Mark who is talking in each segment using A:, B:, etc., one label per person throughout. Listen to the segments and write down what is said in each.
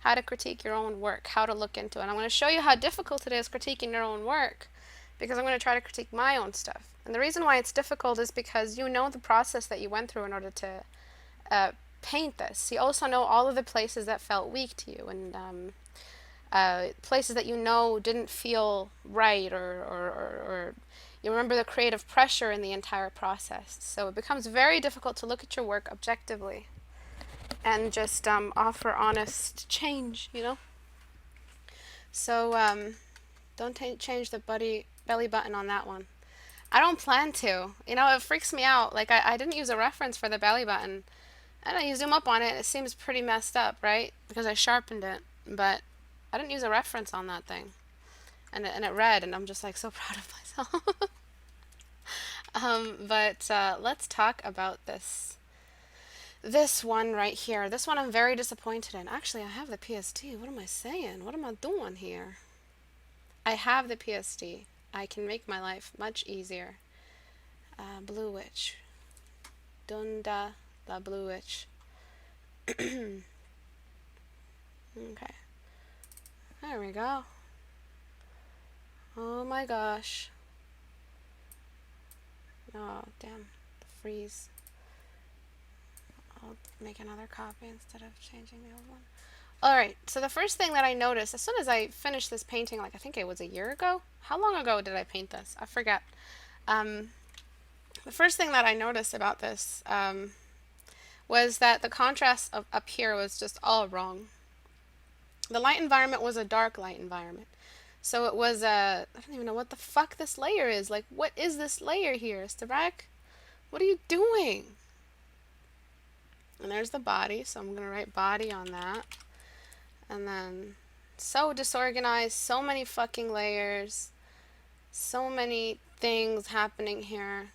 A: how to critique your own work, how to look into it. And I'm going to show you how difficult it is critiquing your own work, because I'm going to try to critique my own stuff. And the reason why it's difficult is because you know the process that you went through in order to paint this. You also know all of the places that felt weak to you, and places that you know didn't feel right, or you remember the creative pressure in the entire process. So it becomes very difficult to look at your work objectively and just offer honest change, you know? So don't change the belly button on that one. I don't plan to. You know, it freaks me out. Like, I didn't use a reference for the belly button. And you zoom up on it, it seems pretty messed up, right? Because I sharpened it. But I didn't use a reference on that thing. And it read, and I'm just like so proud of myself. But let's talk about this one right here. This one I'm very disappointed in. Actually, I have the PST. What am I saying? What am I doing here? I have the PST. I can make my life much easier. Blue Witch. Dunda la Blue Witch. Okay. There we go. Oh my gosh. Oh, damn. The freeze. I'll make another copy instead of changing the old one. Alright, so the first thing that I noticed as soon as I finished this painting, like I think it was a year ago. How long ago did I paint this? I forget. The first thing that I noticed about this was that the contrast up here was just all wrong. The light environment was a dark light environment. So it was I don't even know what the fuck this layer is. Like, what is this layer here, Istebrak? What are you doing? And there's the body, so I'm going to write body on that. And then, so disorganized, so many fucking layers, so many things happening here.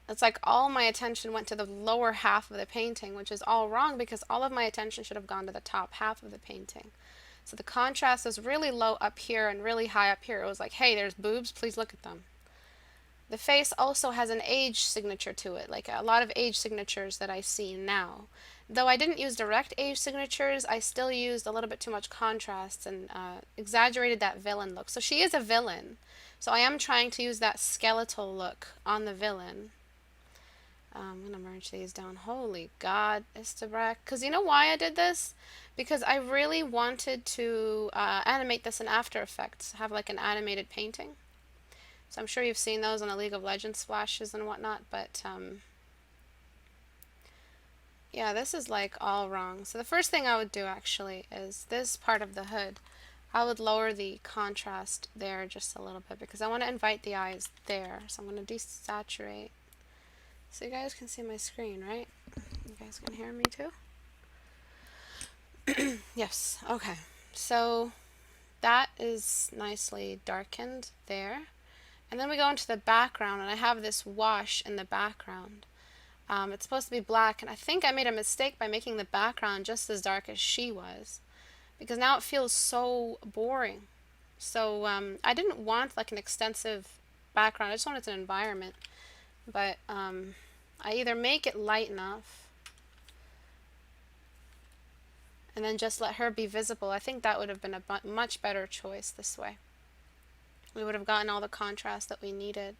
A: It's like all my attention went to the lower half of the painting, which is all wrong because all of my attention should have gone to the top half of the painting. So the contrast is really low up here and really high up here. It was like, hey, there's boobs, please look at them. The face also has an age signature to it, like a lot of age signatures that I see now. Though I didn't use direct age signatures, I still used a little bit too much contrast and exaggerated that villain look. So she is a villain. So I am trying to use that skeletal look on the villain. I'm going to merge these down. Holy God, Istebrak. Because you know why I did this? Because I really wanted to animate this in After Effects, have like an animated painting. So I'm sure you've seen those on the League of Legends splashes and whatnot, but yeah, this is like all wrong. So the first thing I would do actually is this part of the hood. I would lower the contrast there just a little bit because I want to invite the eyes there. So I'm going to desaturate. So you guys can see my screen, right? You guys can hear me too? Yes, okay. So that is nicely darkened there. And then we go into the background, and I have this wash in the background. It's supposed to be black, and I think I made a mistake by making the background just as dark as she was, because now it feels so boring. So I didn't want like an extensive background, I just wanted an environment. But I either make it light enough and then just let her be visible. I think that would have been a much better choice this way. We would have gotten all the contrast that we needed.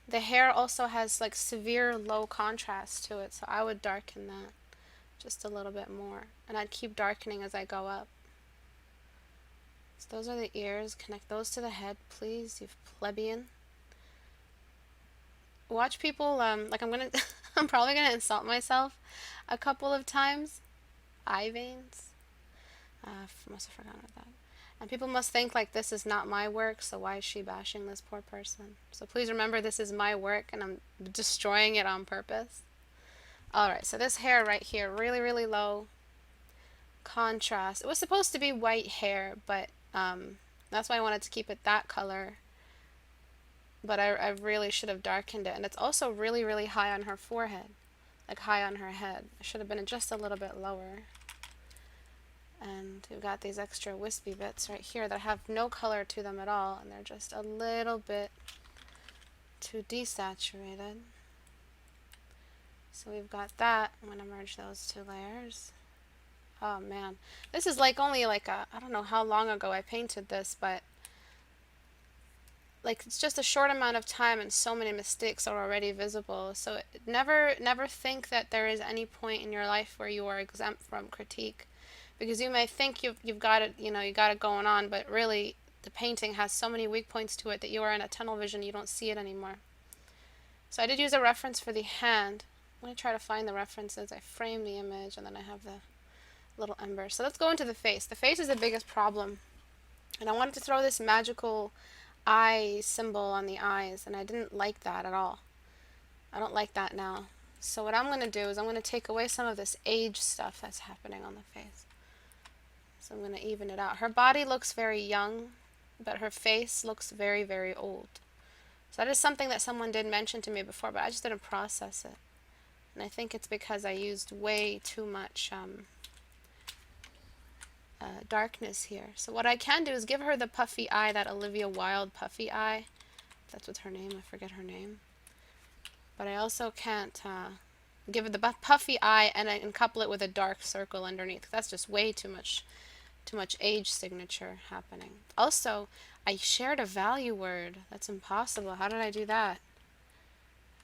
A: The hair also has like severe low contrast to it, so I would darken that just a little bit more. And I'd keep darkening as I go up. So those are the ears. Connect those to the head, please, you plebeian. Watch people, like I'm probably gonna insult myself a couple of times. Eye veins. Must have forgotten about that. And people must think like this is not my work, so why is she bashing this poor person? So please remember this is my work and I'm destroying it on purpose. Alright, so this hair right here, really, really low contrast. It was supposed to be white hair, but that's why I wanted to keep it that color. But I really should have darkened it. And it's also really, really high on her forehead. Like high on her head. It should have been just a little bit lower. And we've got these extra wispy bits right here that have no color to them at all, and they're just a little bit too desaturated. So we've got that. I'm going to merge those two layers. Oh man, this is like only like I don't know how long ago I painted this, but like it's just a short amount of time and so many mistakes are already visible. So never think that there is any point in your life where you are exempt from critique, because you may think you've got it, you got it going on, but really the painting has so many weak points to it that you are in a tunnel vision, you don't see it anymore. So I did use a reference for the hand. I'm going to try to find the references. I frame the image and then I have the little ember. So let's go into the face. The face is the biggest problem. And I wanted to throw this magical eye symbol on the eyes, and I didn't like that at all. I don't like that now. So what I'm going to do is I'm going to take away some of this age stuff that's happening on the face. So I'm going to even it out. Her body looks very young, but her face looks very, very old. So that is something that someone did mention to me before, but I just didn't process it. And I think it's because I used way too much darkness here. So what I can do is give her the puffy eye, that Olivia Wilde puffy eye. That's what's her name. I forget her name. But I also can't give it the puffy eye and couple it with a dark circle underneath. That's just way too much age signature happening. Also, I shared a value word. That's impossible. How did I do that?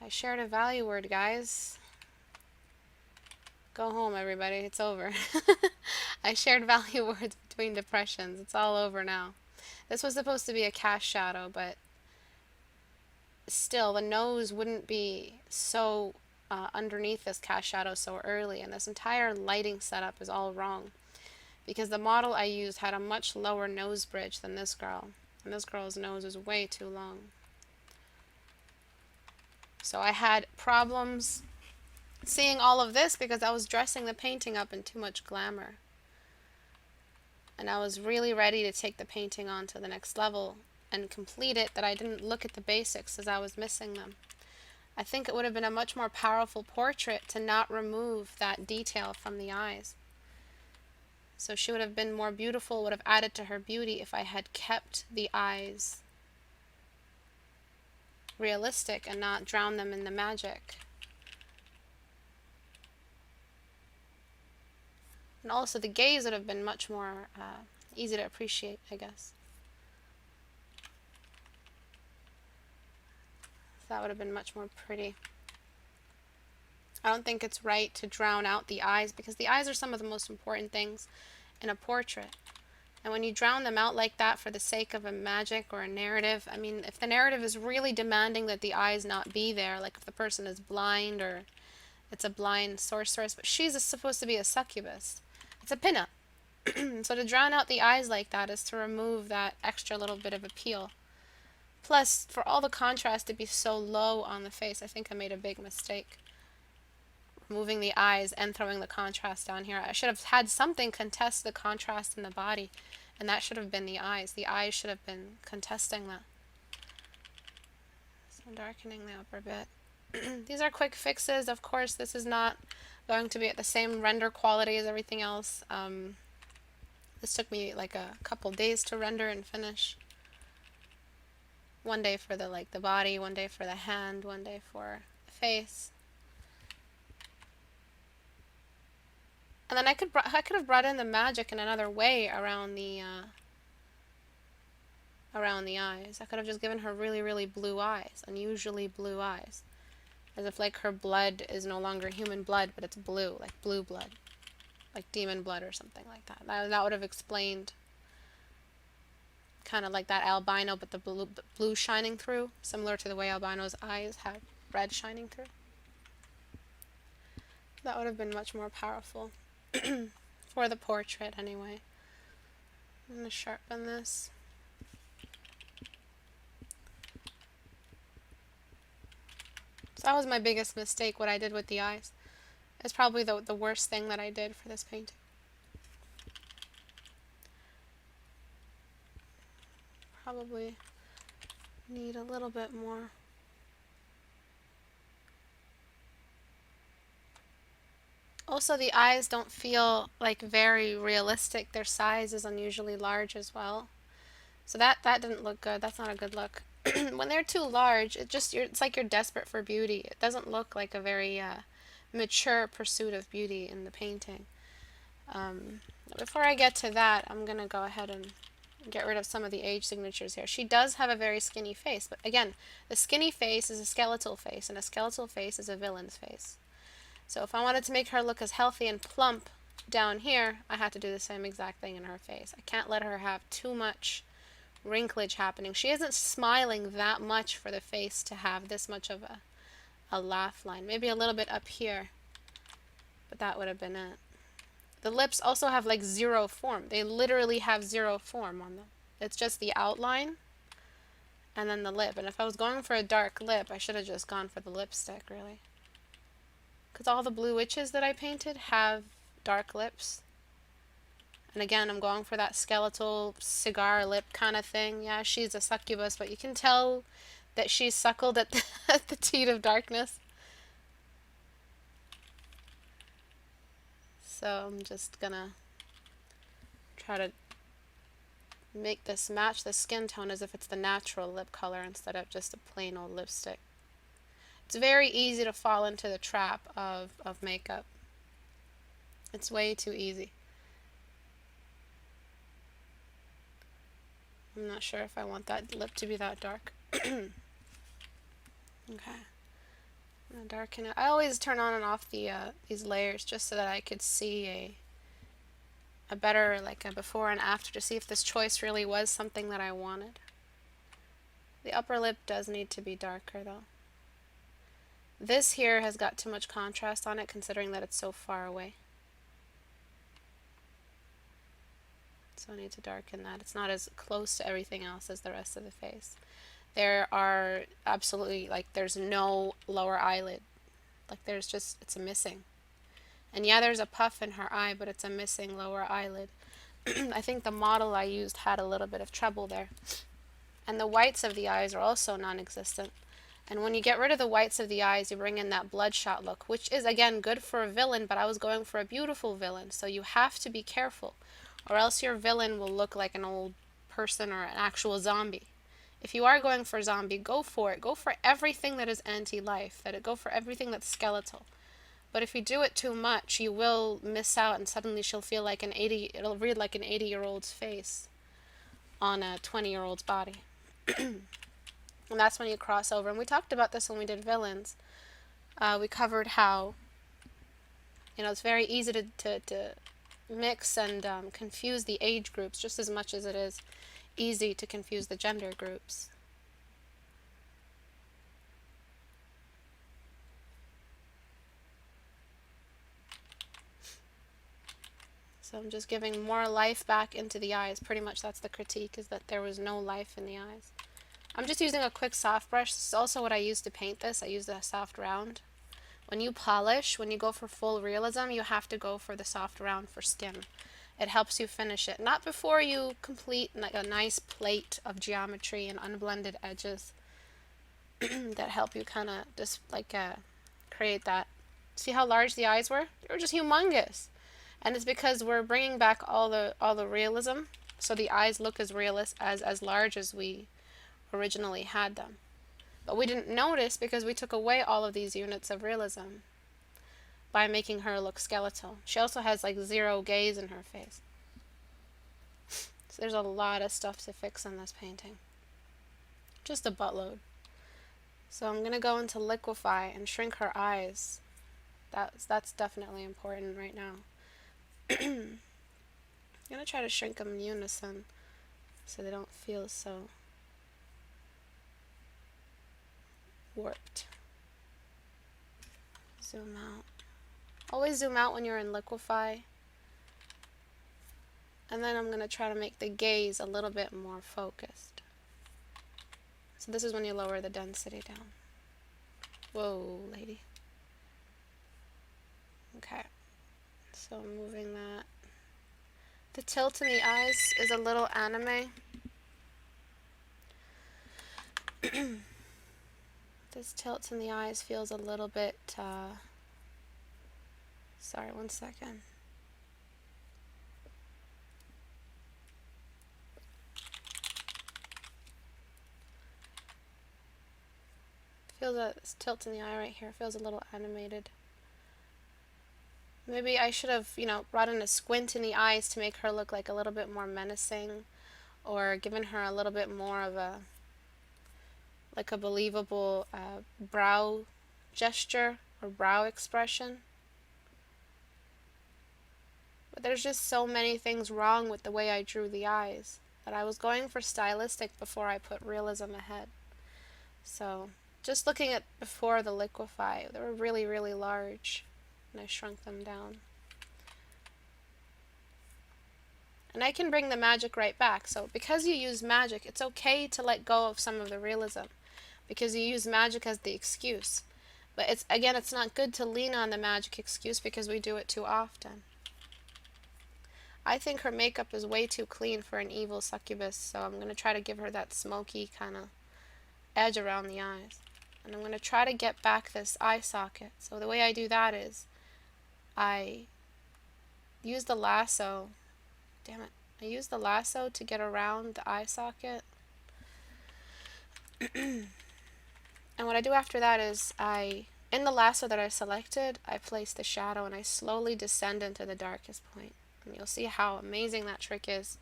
A: I shared a value word, guys. Go home, everybody. It's over. I shared value words between depressions. It's all over now. This was supposed to be a cast shadow, but still, the nose wouldn't be so underneath this cast shadow so early, and this entire lighting setup is all wrong. Because the model I used had a much lower nose bridge than this girl, and this girl's nose is way too long. So I had problems seeing all of this because I was dressing the painting up in too much glamour. And I was really ready to take the painting on to the next level and complete it, that I didn't look at the basics as I was missing them. I think it would have been a much more powerful portrait to not remove that detail from the eyes. So she would have been more beautiful, would have added to her beauty if I had kept the eyes realistic and not drowned them in the magic. And also the gaze would have been much more easy to appreciate, I guess. That would have been much more pretty. I don't think it's right to drown out the eyes, because the eyes are some of the most important things in a portrait. And when you drown them out like that for the sake of a magic or a narrative, I mean, if the narrative is really demanding that the eyes not be there, like if the person is blind or it's a blind sorceress, but she's supposed to be a succubus. It's a pinup. So to drown out the eyes like that is to remove that extra little bit of appeal. Plus, for all the contrast to be so low on the face, I think I made a big mistake. Moving the eyes and throwing the contrast down here. I should have had something contest the contrast in the body, and that should have been the eyes. The eyes should have been contesting that. So I'm darkening the upper bit. These are quick fixes. Of course, this is not going to be at the same render quality as everything else. This took me like a couple days to render and finish. One day for the body, one day for the hand, one day for the face. And then I could have brought in the magic in another way around the eyes. I could have just given her really, really blue eyes, unusually blue eyes, as if like her blood is no longer human blood, but it's blue, like blue blood, like demon blood or something like that. That would have explained kind of like that albino, but the blue shining through, similar to the way albino's eyes have red shining through. That would have been much more powerful. For the portrait, anyway. I'm going to sharpen this. So that was my biggest mistake, what I did with the eyes. It's probably the worst thing that I did for this painting. Probably need a little bit more. Also, the eyes don't feel like very realistic. Their size is unusually large as well. So that didn't look good. That's not a good look. When they're too large, it's like you're desperate for beauty. It doesn't look like a very mature pursuit of beauty in the painting. Before I get to that, I'm going to go ahead and get rid of some of the age signatures here. She does have a very skinny face, but again, the skinny face is a skeletal face, and a skeletal face is a villain's face. So if I wanted to make her look as healthy and plump down here, I had to do the same exact thing in her face. I can't let her have too much wrinklage happening. She isn't smiling that much for the face to have this much of a laugh line. Maybe a little bit up here, but that would have been it. The lips also have like zero form. They literally have zero form on them. It's just the outline and then the lip. And if I was going for a dark lip, I should have just gone for the lipstick, really. Because all the blue witches that I painted have dark lips. And again, I'm going for that skeletal cigar lip kind of thing. Yeah, she's a succubus, but you can tell that she's suckled at at the teat of darkness. So I'm just gonna try to make this match the skin tone as if it's the natural lip color instead of just a plain old lipstick. It's very easy to fall into the trap of makeup. It's way too easy. I'm not sure if I want that lip to be that dark. Okay. I'm gonna darken it. I always turn on and off the these layers just so that I could see a better, like a before and after, to see if this choice really was something that I wanted. The upper lip does need to be darker though. This here has got too much contrast on it considering that it's so far away. So I need to darken that. It's not as close to everything else as the rest of the face. There are absolutely, like, there's no lower eyelid. Like, there's just, it's a missing. And yeah, there's a puff in her eye, but it's a missing lower eyelid. I think the model I used had a little bit of trouble there. And the whites of the eyes are also non-existent. And when you get rid of the whites of the eyes, you bring in that bloodshot look, which is, again, good for a villain, but I was going for a beautiful villain. So you have to be careful, or else your villain will look like an old person or an actual zombie. If you are going for zombie, go for it. Go for everything that is anti-life. Go for everything that's skeletal. But if you do it too much, you will miss out, and suddenly she'll feel like it'll read like an 80-year-old's face on a 20-year-old's body. And that's when you cross over. And we talked about this when we did villains. We covered how, it's very easy to mix and confuse the age groups just as much as it is easy to confuse the gender groups. So I'm just giving more life back into the eyes. Pretty much that's the critique, is that there was no life in the eyes. I'm just using a quick soft brush. This is also what I used to paint this. I used a soft round. When you polish, when you go for full realism, you have to go for the soft round for skin. It helps you finish it. Not before you complete like a nice plate of geometry and unblended edges that help you kind of just like create that. See how large the eyes were? They were just humongous. And it's because we're bringing back all the realism, so the eyes look as realist, as large as we originally had them. But we didn't notice because we took away all of these units of realism by making her look skeletal. She also has like zero gaze in her face. So there's a lot of stuff to fix in this painting. Just a buttload. So I'm going to go into Liquefy and shrink her eyes. That's definitely important right now. I'm going to try to shrink them in unison so they don't feel so warped. Zoom out. Always zoom out when you're in Liquefy. And then I'm going to try to make the gaze a little bit more focused. So this is when you lower the density down. Whoa, lady. Okay. So I'm moving that. The tilt in the eyes is a little anime. This tilt in the eyes feels a little bit, sorry, one second. Feels that this tilt in the eye right here feels a little animated. Maybe I should have, brought in a squint in the eyes to make her look like a little bit more menacing, or given her a little bit more of a believable brow gesture or brow expression. But there's just so many things wrong with the way I drew the eyes that I was going for stylistic before I put realism ahead. So just looking at before the Liquefy, they were really, really large, and I shrunk them down. And I can bring the magic right back. So because you use magic, it's okay to let go of some of the realism, because you use magic as the excuse. But it's not good to lean on the magic excuse because we do it too often. I think her makeup is way too clean for an evil succubus, so I'm going to try to give her that smoky kind of edge around the eyes. And I'm going to try to get back this eye socket. So the way I do that is I use the lasso. Damn it. I use the lasso to get around the eye socket. And what I do after that is in the lasso that I selected, I place the shadow and I slowly descend into the darkest point. And you'll see how amazing that trick is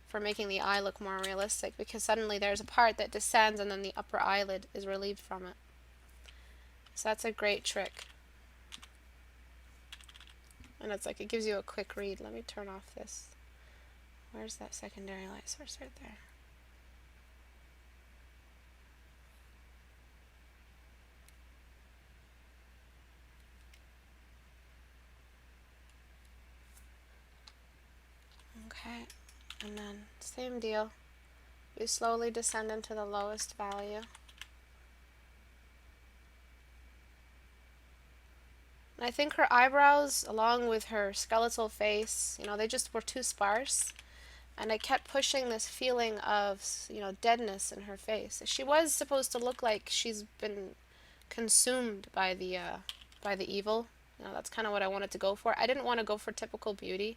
A: for making the eye look more realistic, because suddenly there's a part that descends and then the upper eyelid is relieved from it. So that's a great trick. And it's like it gives you a quick read. Let me turn off this. Where's that secondary light source? Right there. Okay, and then same deal. You slowly descend into the lowest value. And I think her eyebrows, along with her skeletal face, they just were too sparse. And I kept pushing this feeling of, deadness in her face. She was supposed to look like she's been consumed by the evil. That's kind of what I wanted to go for. I didn't want to go for typical beauty.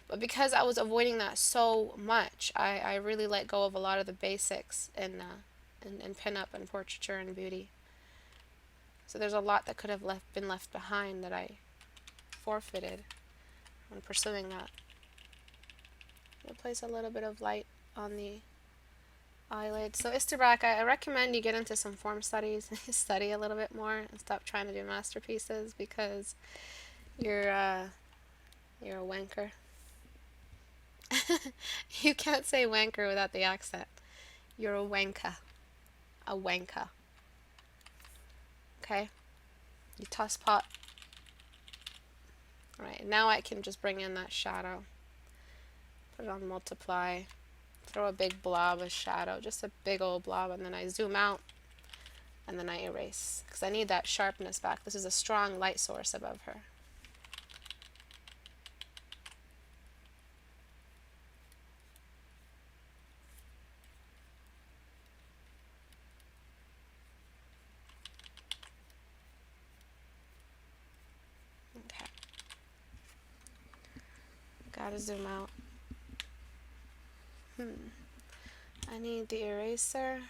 A: But because I was avoiding that so much, I really let go of a lot of the basics in pin-up and portraiture and beauty. So there's a lot that could have been left behind that I forfeited when pursuing that. We'll place a little bit of light on the eyelid. So Istebrak, I recommend you get into some form studies and study a little bit more and stop trying to do masterpieces, because you're a wanker. You can't say wanker without the accent. You're a wanker. A wanker. Okay? You toss pot. Alright, now I can just bring in that shadow. Put it on multiply. Throw a big blob of shadow. Just a big old blob, and then I zoom out. And then I erase. Because I need that sharpness back. This is a strong light source above her. Gotta zoom out. I need the eraser.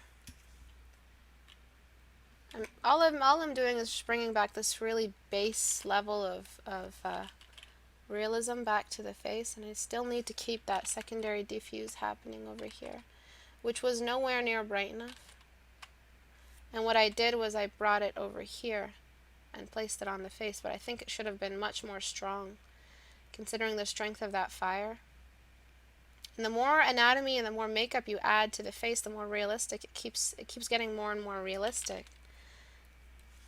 A: And all I'm doing is just bringing back this really base level of realism back to the face, and I still need to keep that secondary diffuse happening over here, which was nowhere near bright enough. And what I did was I brought it over here and placed it on the face, but I think it should have been much more strong, considering the strength of that fire. And the more anatomy and the more makeup you add to the face, the more realistic it keeps getting more and more realistic.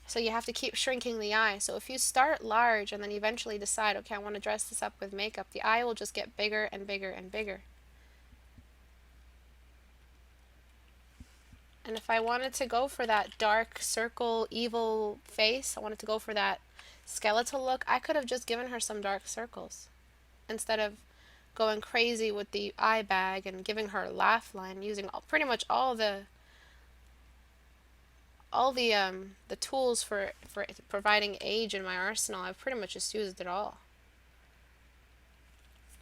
A: So you have to keep shrinking the eye. So if you start large and then eventually decide, okay, I want to dress this up with makeup, the eye will just get bigger and bigger and bigger. And if I wanted to go for that dark circle, evil face, I wanted to go for that skeletal look, I could have just given her some dark circles instead of going crazy with the eye bag and giving her a laugh line, using pretty much all the tools for providing age in my arsenal. I've pretty much just used it all,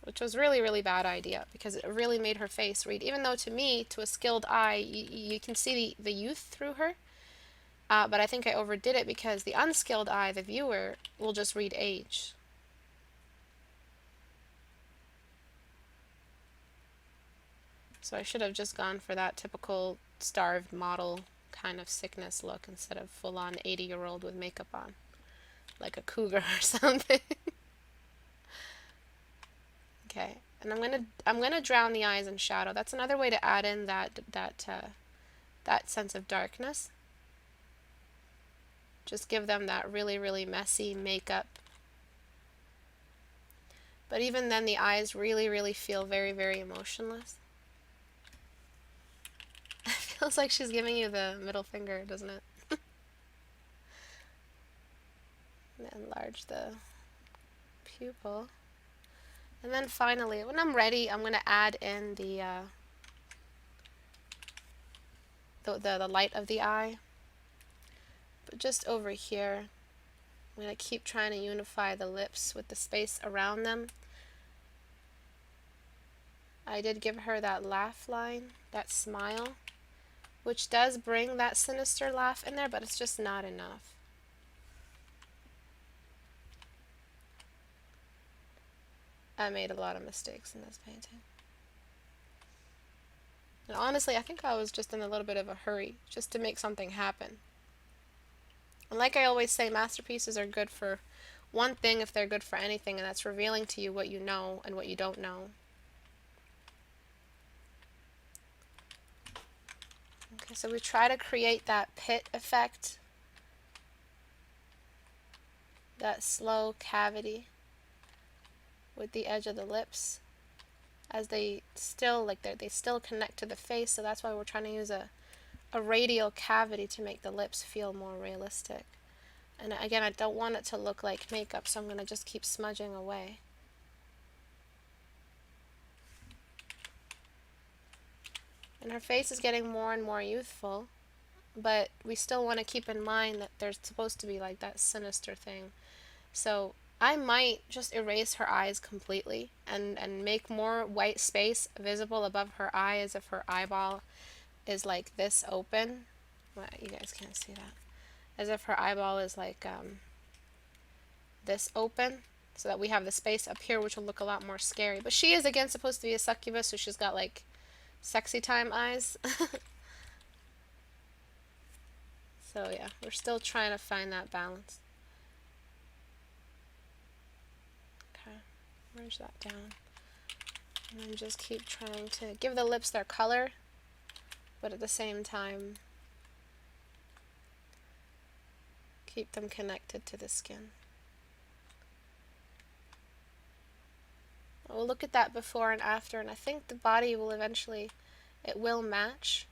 A: which was really, really bad idea, because it really made her face read. Even though to me, to a skilled eye, you can see the youth through her, but I think I overdid it, because the unskilled eye, the viewer, will just read age. So I should have just gone for that typical starved model kind of sickness look instead of full-on 80-year-old with makeup on, like a cougar or something. Okay, and I'm gonna drown the eyes in shadow. That's another way to add in that sense of darkness. Just give them that really, really messy makeup. But even then, the eyes really, really feel very, very emotionless. It feels like she's giving you the middle finger, doesn't it? Enlarge the pupil. And then finally, when I'm ready, I'm going to add in the light of the eye. But just over here, I'm going to keep trying to unify the lips with the space around them. I did give her that laugh line, that smile, which does bring that sinister laugh in there, but it's just not enough. I made a lot of mistakes in this painting. And honestly, I think I was just in a little bit of a hurry just to make something happen. And like I always say, masterpieces are good for one thing if they're good for anything, and that's revealing to you what you know and what you don't know. Okay, so we try to create that pit effect, that slow cavity with the edge of the lips, as they still they still connect to the face. So that's why we're trying to use a radial cavity to make the lips feel more realistic. And again, I don't want it to look like makeup, so I'm going to just keep smudging away. And her face is getting more and more youthful, but we still want to keep in mind that there's supposed to be like that sinister thing. So I might just erase her eyes completely and make more white space visible above her eye, as if her eyeball is like this open. Well, you guys can't see that. As if her eyeball is like this open, so that we have the space up here, which will look a lot more scary. But she is, again, supposed to be a succubus, so she's got like sexy time eyes. So yeah, we're still trying to find that balance. Okay, merge that down. And then just keep trying to give the lips their color, but at the same time, keep them connected to the skin. We'll look at that before and after, and I think the body will eventually, it will match.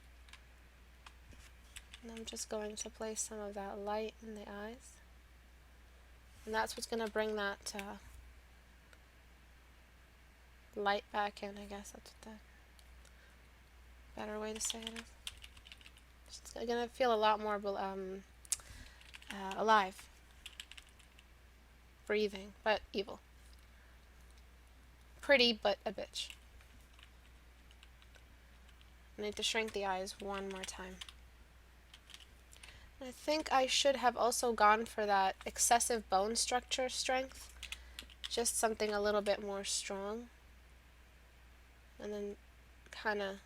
A: And I'm just going to place some of that light in the eyes. And that's what's going to bring that light back in, I guess that's what the better way to say it is. It's going to feel a lot more alive. Breathing, but evil. Pretty, but a bitch. I need to shrink the eyes one more time. I think I should have also gone for that excessive bone structure strength. Just something a little bit more strong. And then kind of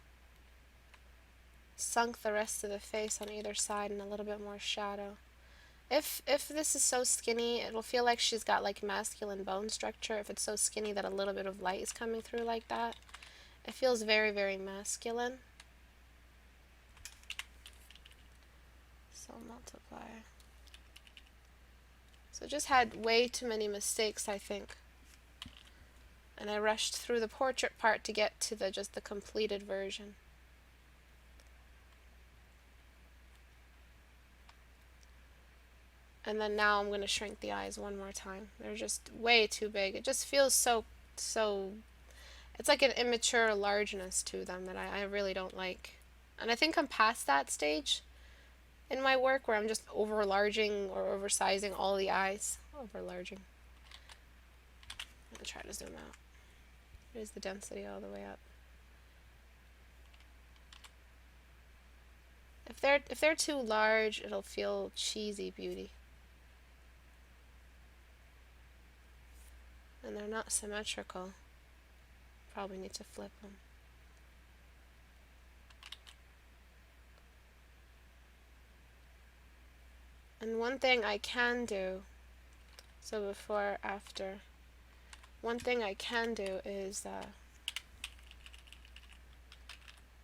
A: sunk the rest of the face on either side in a little bit more shadow. If this is so skinny, it'll feel like she's got like masculine bone structure. If it's so skinny that a little bit of light is coming through like that, it feels very, very masculine. So multiply. So just had way too many mistakes, I think. And I rushed through the portrait part to get to just the completed version. And then now I'm going to shrink the eyes one more time. They're just way too big. It just feels so, it's like an immature largeness to them that I really don't like. And I think I'm past that stage in my work where I'm just overlarging or oversizing all the eyes. Overlarging. I'm going to try to zoom out. Raise the density all the way up. If they're too large, it'll feel cheesy beauty. And they're not symmetrical. Probably need to flip them. And one thing I can do, so before, after, one thing I can do is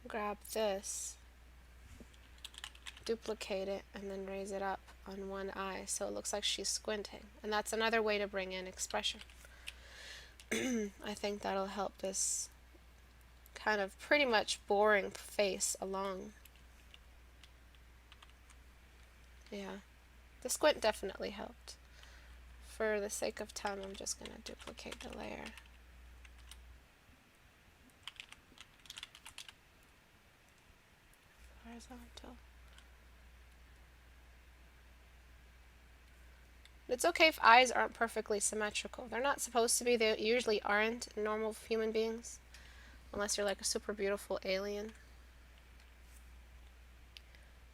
A: grab this, duplicate it, and then raise it up on one eye so it looks like she's squinting. And that's another way to bring in expression. I think that'll help this kind of pretty much boring face along. Yeah, the squint definitely helped. For the sake of time, I'm just going to duplicate the layer. Horizontal. It's okay if eyes aren't perfectly symmetrical. They're not supposed to be. They usually aren't in normal human beings, unless you're like a super beautiful alien.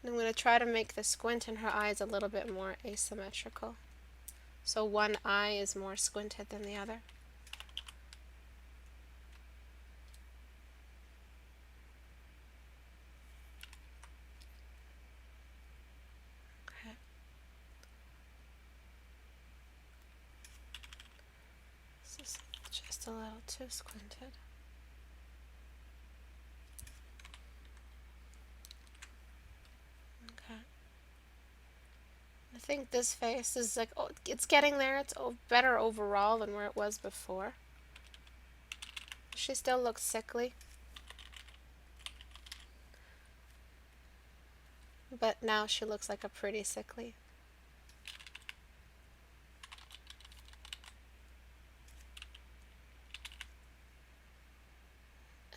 A: And I'm going to try to make the squint in her eyes a little bit more asymmetrical. So one eye is more squinted than the other. Okay. This is just a little too squinted. Okay. I think this face is like, oh, it's getting there. It's better overall than where it was before. She still looks sickly. But now she looks like a pretty sickly.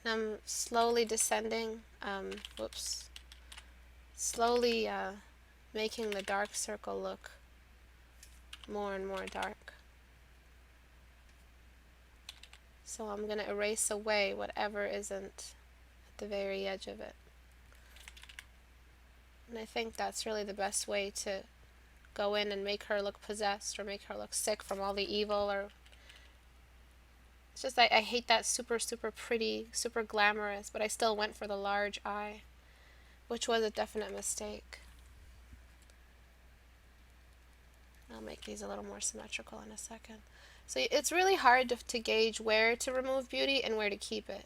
A: And I'm slowly descending, slowly making the dark circle look more and more dark. So I'm going to erase away whatever isn't at the very edge of it. And I think that's really the best way to go in and make her look possessed or make her look sick from all the evil. Or it's just I hate that super pretty, super glamorous, but I still went for the large eye, which was a definite mistake. I'll make these a little more symmetrical in a second. So it's really hard to gauge where to remove beauty and where to keep it.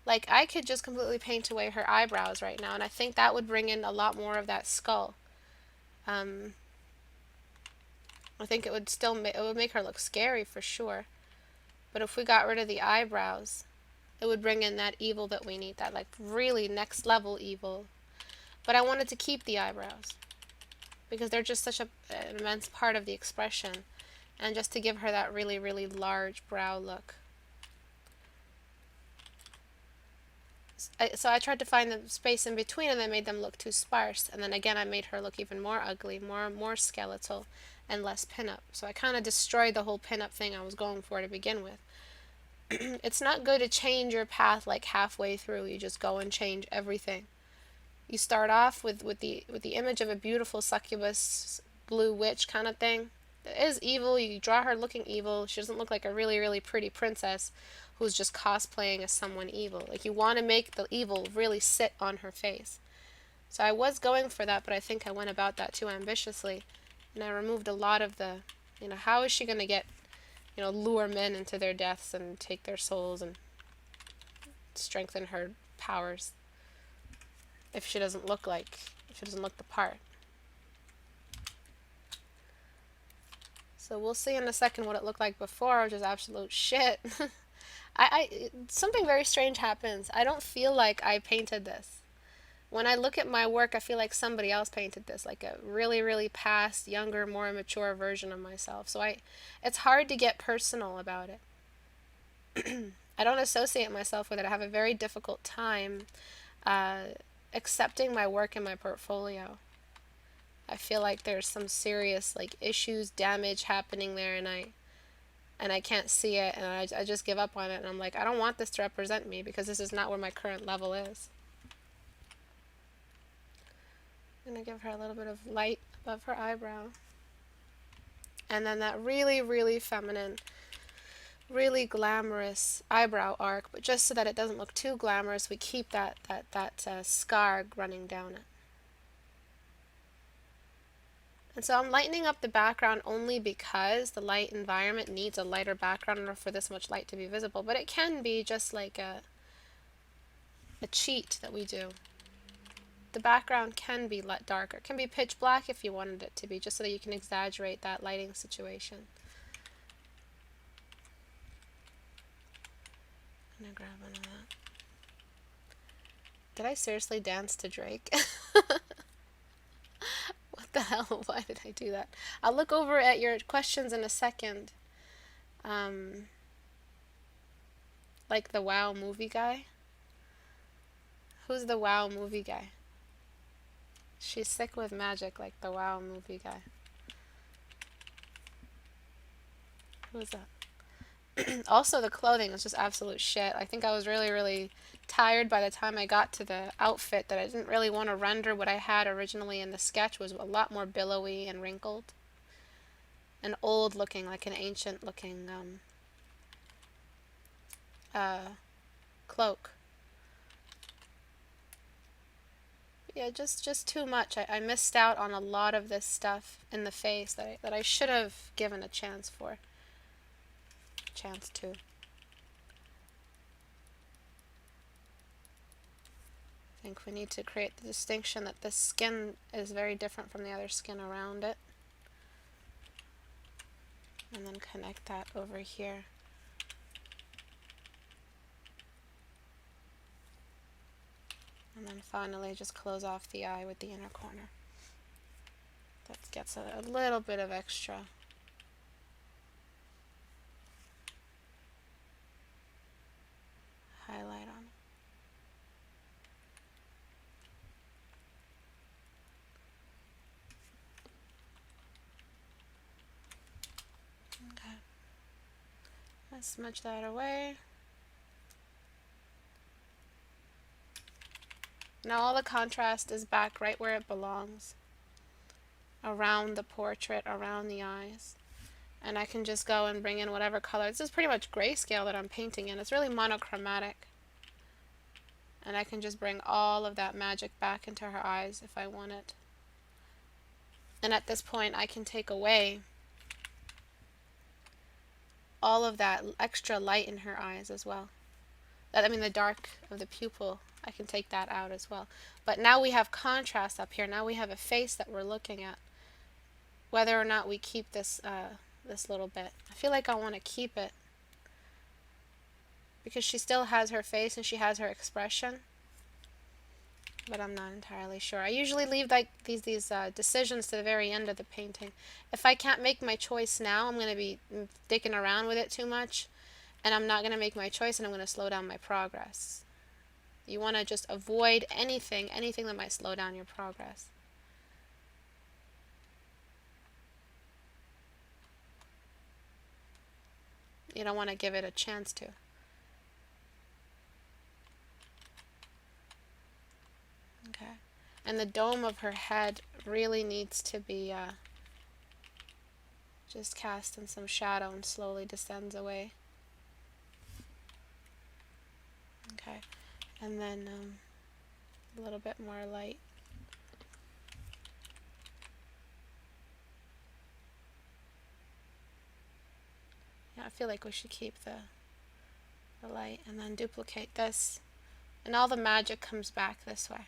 A: Like, I could just completely paint away her eyebrows right now, and I think that would bring in a lot more of that skull. I think it would still it would make her look scary for sure. But if we got rid of the eyebrows, it would bring in that evil that we need, that like really next level evil. But I wanted to keep the eyebrows because they're just such an immense part of the expression, and just to give her that really large brow look. So I tried to find the space in between, and then made them look too sparse. And then again, I made her look even more ugly, more skeletal, and less pinup. So I kind of destroyed the whole pinup thing I was going for to begin with. It's not good to change your path like halfway through. You just go and change everything. You start off with the image of a beautiful succubus, blue witch kind of thing. It is evil. You draw her looking evil. She doesn't look like a really pretty princess who's just cosplaying as someone evil. Like, you want to make the evil really sit on her face. So I was going for that, but I think I went about that too ambitiously. And I removed a lot of the, how is she going to get, lure men into their deaths and take their souls and strengthen her powers if she doesn't look the part. So we'll see in a second what it looked like before, which is absolute shit. Something very strange happens. I don't feel like I painted this. When I look at my work, I feel like somebody else painted this, like a really past, younger, more mature version of myself. So it's hard to get personal about it. I don't associate myself with it. I have a very difficult time accepting my work in my portfolio. I feel like there's some serious issues, damage happening there, and I can't see it, and I just give up on it, and I'm like, I don't want this to represent me because this is not where my current level is. I'm going to give her a little bit of light above her eyebrow. And then that really feminine, really glamorous eyebrow arc, but just so that it doesn't look too glamorous, we keep that scar running down it. And so I'm lightening up the background only because the light environment needs a lighter background in order for this much light to be visible. But it can be just like a cheat that we do. The background can be darker. It can be pitch black if you wanted it to be, just so that you can exaggerate that lighting situation. I'm gonna grab one of that. Did I seriously dance to Drake? What the hell? Why did I do that? I'll look over at your questions in a second. Like the WoW movie guy? Who's the WoW movie guy? She's sick with magic like the WoW movie guy. Who is that? Also, the clothing was just absolute shit. I think I was really, really tired by the time I got to the outfit that I didn't really want to render what I had originally in the sketch was a lot more billowy and wrinkled. And old looking, like an ancient looking cloak. Yeah, just too much. I missed out on a lot of this stuff in the face that I should have given a chance for. Chance to. I think we need to create the distinction that this skin is very different from the other skin around it. And then connect that over here. And then finally just close off the eye with the inner corner. That gets a little bit of extra highlight on it. Okay. Let's smudge that away. Now all the contrast is back right where it belongs. Around the portrait, around the eyes. And I can just go and bring in whatever color. This is pretty much grayscale that I'm painting in. It's really monochromatic. And I can just bring all of that magic back into her eyes if I want it. And at this point I can take away all of that extra light in her eyes as well. I mean the dark of the pupil, I can take that out as well. But now we have contrast up here. Now we have a face that we're looking at. Whether or not we keep this this little bit. I feel like I want to keep it. Because she still has her face and she has her expression. But I'm not entirely sure. I usually leave like these decisions to the very end of the painting. If I can't make my choice now, I'm going to be dicking around with it too much. And I'm not going to make my choice and I'm going to slow down my progress. You want to just avoid anything that might slow down your progress. You don't want to give it a chance to. Okay. And the dome of her head really needs to be just cast in some shadow and slowly descends away. Okay. And then a little bit more light. Yeah, I feel like we should keep the light and then duplicate this. And all the magic comes back this way.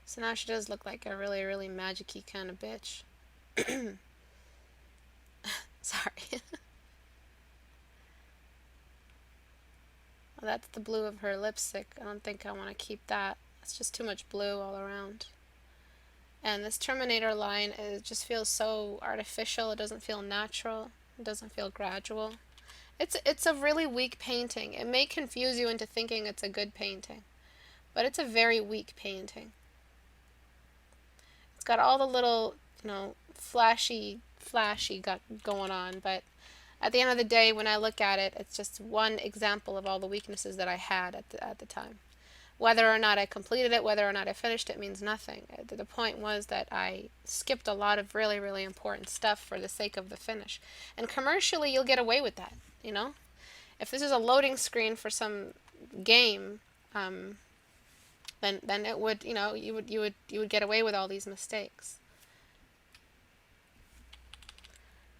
A: So now she does look like a really, really magic-y kind of bitch. Sorry. Well, that's the blue of her lipstick. I don't think I want to keep that. It's just too much blue all around. And this Terminator line, it just feels so artificial. It doesn't feel natural. It doesn't feel gradual. It's a really weak painting. It may confuse you into thinking it's a good painting, but it's a very weak painting. It's got all the little, flashy going on, but at the end of the day, when I look at it, it's just one example of all the weaknesses that I had at the time. Whether or not I completed it, whether or not I finished it, means nothing. The point was that I skipped a lot of really, really important stuff for the sake of the finish. And commercially, you'll get away with that, If this is a loading screen for some game, then it would, you would get away with all these mistakes.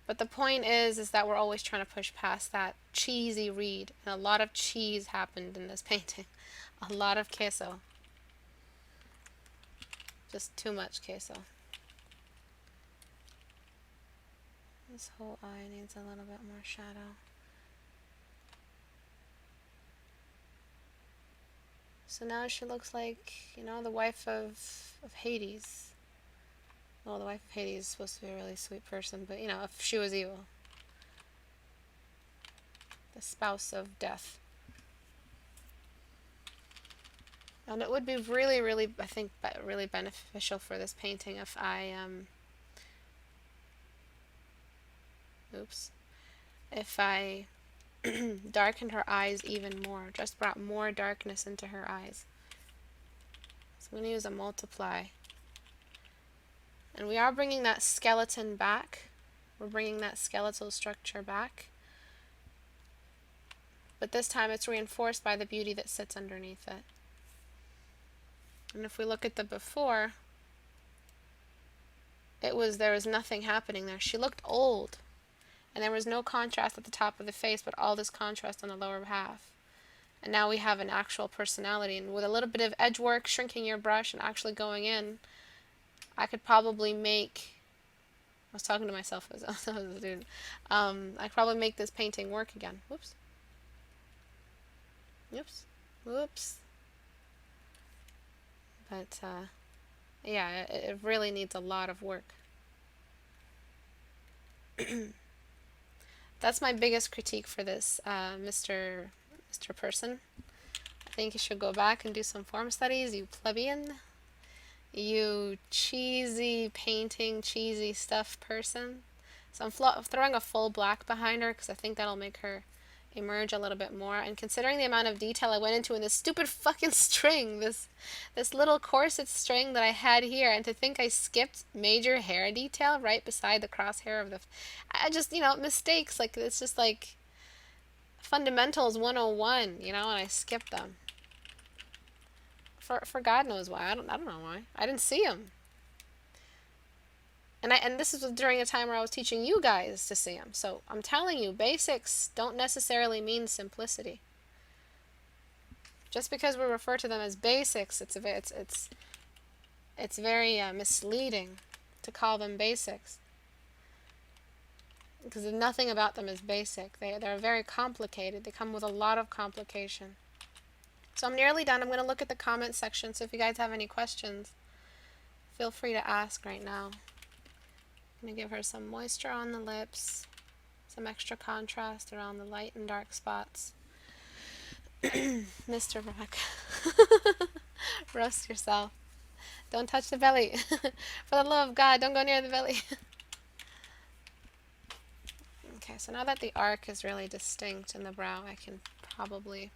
A: But the point is that we're always trying to push past that cheesy read, and a lot of cheese happened in this painting. A lot of queso. Just too much queso. This whole eye needs a little bit more shadow. So now she looks like, the wife of Hades. Well, the wife of Hades is supposed to be a really sweet person, but, if she was evil. The spouse of death. And it would be really, really, I think, really beneficial for this painting if I, if I darkened her eyes even more, just brought more darkness into her eyes. So I'm going to use a multiply. And we are bringing that skeleton back. We're bringing that skeletal structure back. But this time it's reinforced by the beauty that sits underneath it. And if we look at the before, there was nothing happening there. She looked old. And there was no contrast at the top of the face, but all this contrast on the lower half. And now we have an actual personality. And with a little bit of edge work, shrinking your brush, and actually going in, I could probably make... I was talking to myself as a student. I could probably make this painting work again. Whoops. Oops. Whoops. But, yeah, it really needs a lot of work. That's my biggest critique for this, Mr. Person. I think you should go back and do some form studies, you plebeian. You cheesy painting, cheesy stuff person. So I'm throwing a full black behind her because I think that'll make her emerge a little bit more. And considering the amount of detail I went into in this stupid fucking string, this little corset string that I had here, and to think I skipped major hair detail right beside the crosshair of the... I just, mistakes, like, it's just like fundamentals 101, and I skipped them. For God knows why. I don't know why. I didn't see them. And this is during a time where I was teaching you guys to see them. So I'm telling you, basics don't necessarily mean simplicity. Just because we refer to them as basics, it's very misleading to call them basics. Because nothing about them is basic. They're very complicated. They come with a lot of complication. So I'm nearly done. I'm going to look at the comment section. So if you guys have any questions, feel free to ask right now. I'm going to give her some moisture on the lips, some extra contrast around the light and dark spots. Mr. Brack. Roast yourself. Don't touch the belly. For the love of God, don't go near the belly. Okay, so now that the arc is really distinct in the brow, I can probably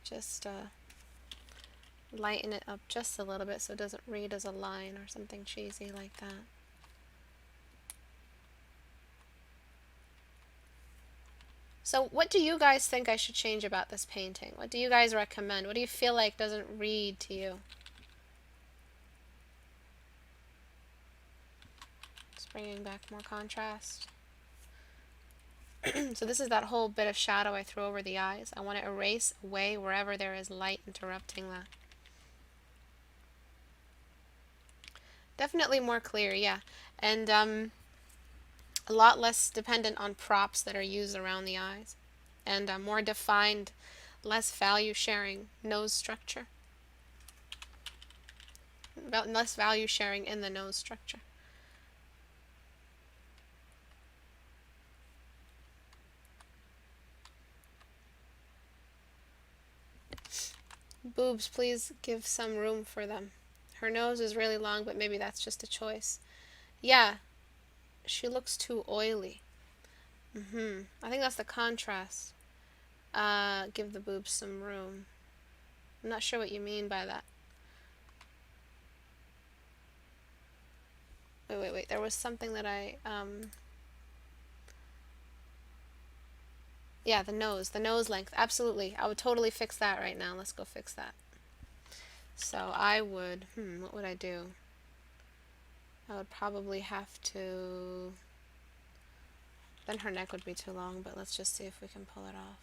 A: just lighten it up just a little bit so it doesn't read as a line or something cheesy like that. So what do you guys think I should change about this painting? What do you guys recommend? What do you feel like doesn't read to you? Just bringing back more contrast. So this is that whole bit of shadow I threw over the eyes. I want to erase away wherever there is light interrupting that. Definitely more clear, yeah. And a lot less dependent on props that are used around the eyes. And more defined, less value sharing nose structure. Less value sharing in the nose structure. Boobs, please give some room for them. Her nose is really long, but maybe that's just a choice. Yeah, she looks too oily. I think that's the contrast. Give the boobs some room. I'm not sure what you mean by that. Wait. There was something that I... Yeah, the nose length. Absolutely. I would totally fix that right now. Let's go fix that. So I would, what would I do? I would probably have to, then her neck would be too long, but let's just see if we can pull it off.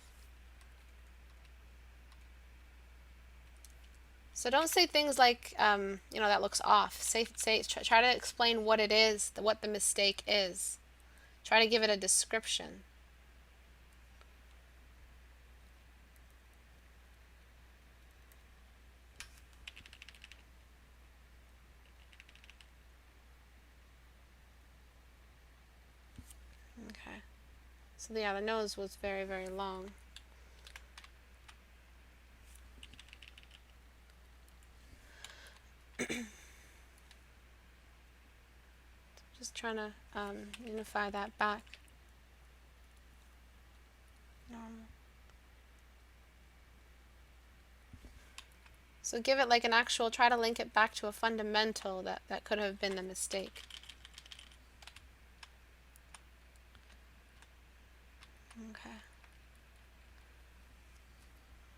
A: So don't say things like, that looks off. Try to explain what it is, what the mistake is. Try to give it a description. Okay. So yeah, the nose was very, very long. Just trying to unify that back. Normal. So give it like an actual, try to link it back to a fundamental that could have been the mistake. Okay.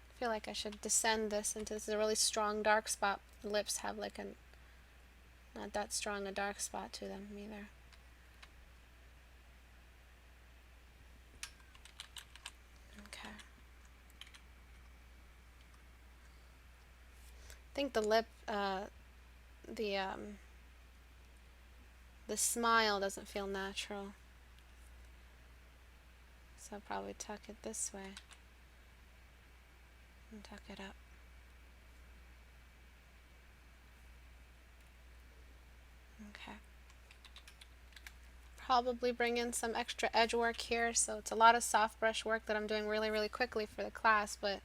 A: I feel like I should descend this into, this is a really strong dark spot. The lips have like not that strong a dark spot to them either. Okay. I think the lip, the smile doesn't feel natural. So I'll probably tuck it this way and tuck it up. Okay. Probably bring in some extra edge work here, so it's a lot of soft brush work that I'm doing really, really quickly for the class, but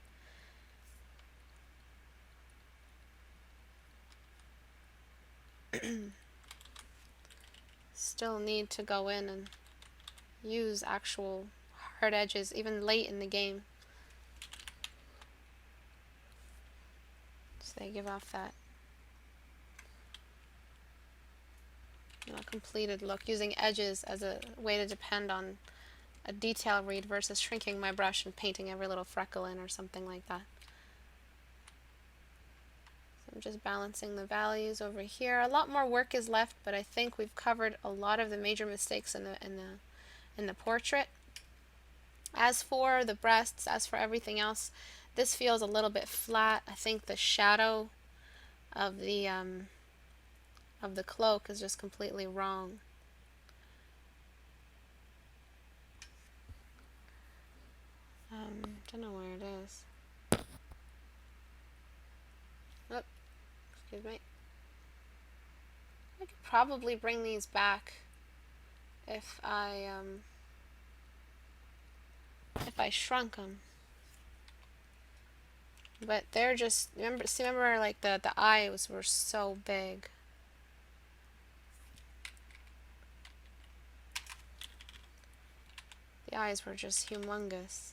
A: still need to go in and use actual hard edges even late in the game, so they give off that completed look, using edges as a way to depend on a detail read versus shrinking my brush and painting every little freckle in or something like that. So I'm just balancing the values over here. A lot more work is left, but I think we've covered a lot of the major mistakes in the portrait. As for the breasts, as for everything else, this feels a little bit flat. I think the shadow of the cloak is just completely wrong. Don't know where it is. Oh, excuse me. I could probably bring these back if I shrunk them. But they're just, remember like the eyes were so big. The eyes were just humongous.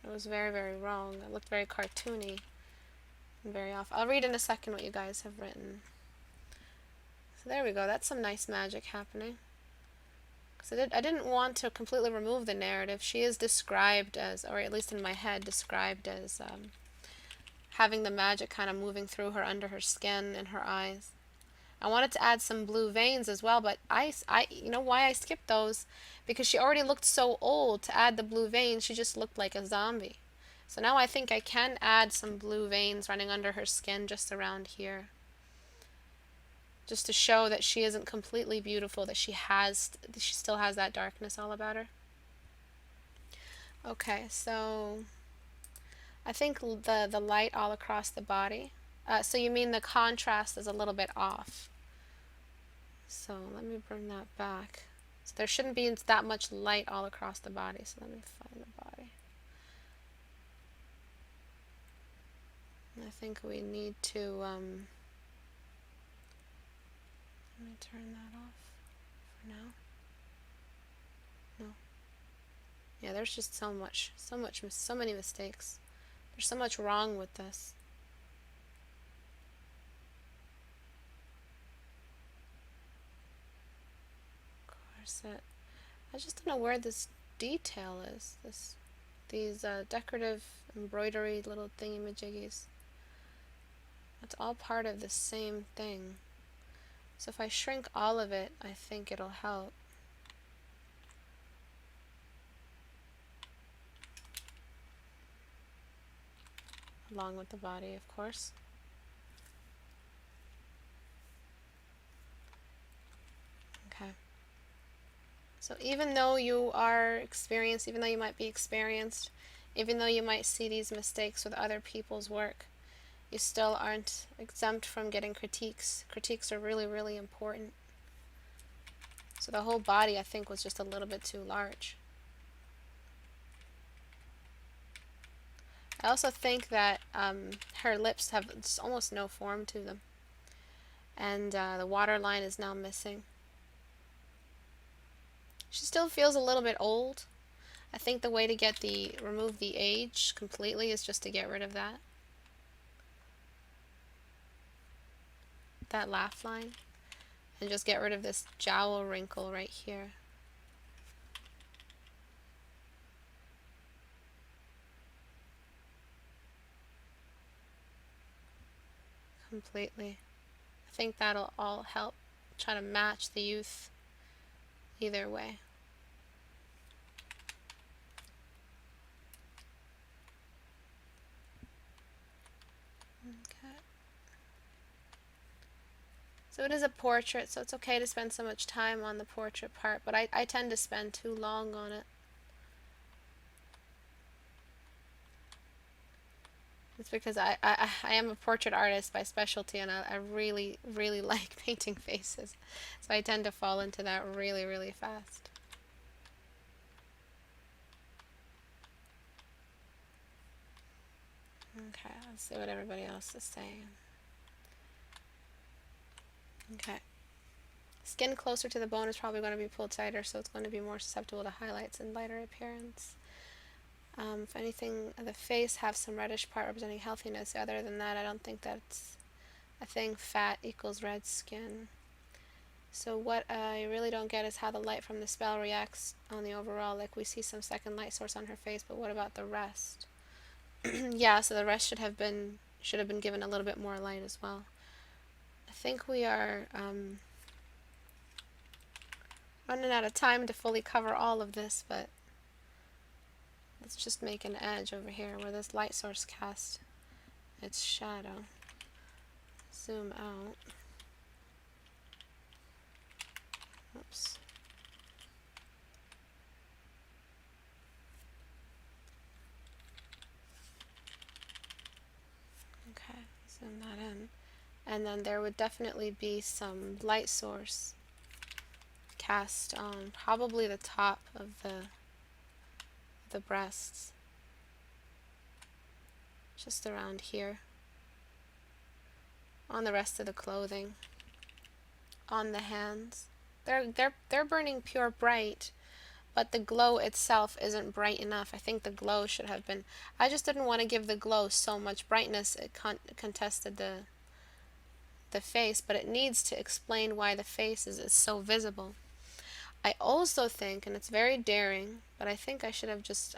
A: It was very, very wrong. It looked very cartoony and very off. I'll read in a second what you guys have written. So there we go. That's some nice magic happening. Because I didn't want to completely remove the narrative. She is described as, or at least in my head, described as having the magic kind of moving through her, under her skin and her eyes. I wanted to add some blue veins as well, but you know why I skipped those? Because she already looked so old. To add the blue veins, she just looked like a zombie. So now I think I can add some blue veins running under her skin just around here. Just to show that she isn't completely beautiful, that she still has that darkness all about her. Okay, so I think the light all across the body. So you mean the contrast is a little bit off. So let me bring that back. So there shouldn't be that much light all across the body. So let me find the body. I think we need to, let me turn that off for now. No. Yeah, there's just so many mistakes. There's so much wrong with this. Corset. I just don't know where this detail is. These decorative embroidery little thingy-majiggies. It's all part of the same thing. So if I shrink all of it, I think it'll help. Along with the body, of course. Okay. So even though you are experienced, even though you might be experienced, even though you might see these mistakes with other people's work, you still aren't exempt from getting critiques. Critiques are really, really important. So the whole body, I think, was just a little bit too large. I also think that her lips have almost no form to them. And the waterline is now missing. She still feels a little bit old. I think the way to remove the age completely is just to get rid of that laugh line, and just get rid of this jowl wrinkle right here. Completely. I think that'll all help try to match the youth either way. Okay. So it is a portrait, so it's okay to spend so much time on the portrait part, but I tend to spend too long on it. It's because I am a portrait artist by specialty, and I really, really like painting faces. So I tend to fall into that really, really fast. Okay, let's see what everybody else is saying. Okay. Skin closer to the bone is probably going to be pulled tighter, so it's going to be more susceptible to highlights and lighter appearance. If anything, the face have some reddish part representing healthiness. Other than that, I don't think that's a thing. Fat equals red skin. So what I really don't get is how the light from the spell reacts on the overall. Like, we see some second light source on her face, but what about the rest? Yeah, so the rest should have been given a little bit more light as well. I think we are running out of time to fully cover all of this, but let's just make an edge over here where this light source cast its shadow. Zoom out. Oops. Okay, zoom that in. And then there would definitely be some light source cast on probably the top of the breasts. Just around here. On the rest of the clothing. On the hands. They're burning pure bright, but the glow itself isn't bright enough. I think the glow should have been... I just didn't want to give the glow so much brightness it contested the face, but it needs to explain why the face is so visible. I also think, and it's very daring, but I think I should have just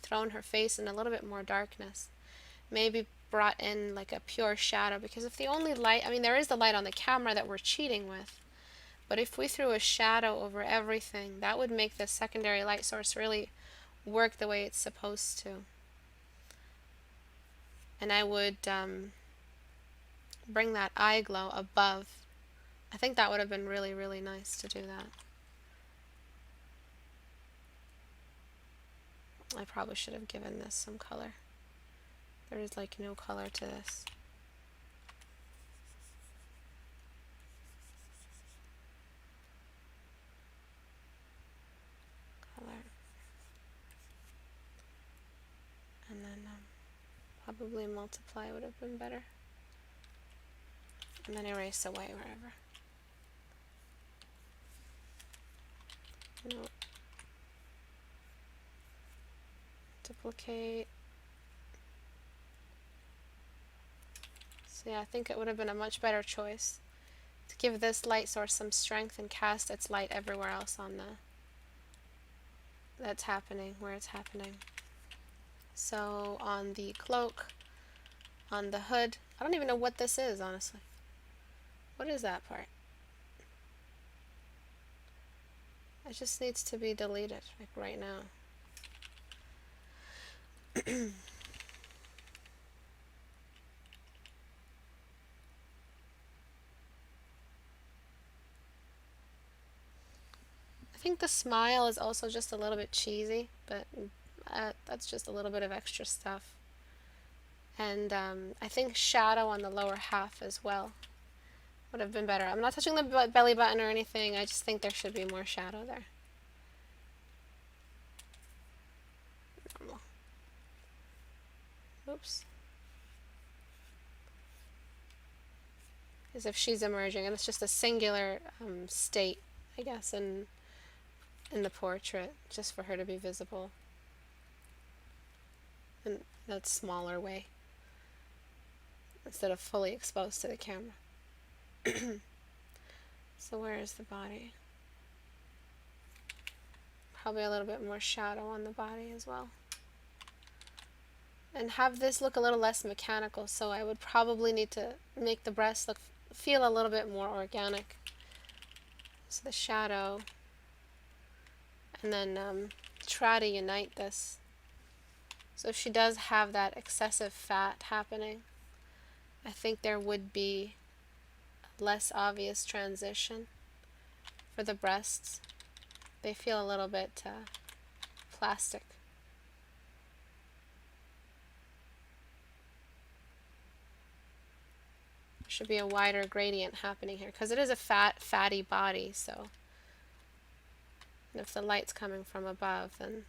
A: thrown her face in a little bit more darkness. Maybe brought in like a pure shadow, because if the only light... I mean, there is the light on the camera that we're cheating with, but if we threw a shadow over everything, that would make the secondary light source really work the way it's supposed to. And I would bring that eye glow above. I think that would have been really, really nice to do that. I probably should have given this some color. There is like no color to this. Color. And then probably multiply would have been better. And then erase away wherever. No. Duplicate. So yeah, I think it would have been a much better choice to give this light source some strength and cast its light everywhere else on that's happening, where it's happening. So on the cloak, on the hood, I don't even know what this is, honestly. What is that part? It just needs to be deleted, like right now. I think the smile is also just a little bit cheesy, but that's just a little bit of extra stuff. And I think shadow on the lower half as well would have been better. I'm not touching the belly button or anything, I just think there should be more shadow there. Normal. Oops. As if she's emerging, and it's just a singular state, I guess, in the portrait, just for her to be visible in that smaller way, instead of fully exposed to the camera. So where is the body? Probably a little bit more shadow on the body as well. And have this look a little less mechanical, so I would probably need to make the breast feel a little bit more organic. So the shadow, and then try to unite this. So if she does have that excessive fat happening, I think there would be a less obvious transition for the breasts. They feel a little bit plastic. There should be a wider gradient happening here, because it is a fatty body, so. And if the light's coming from above, then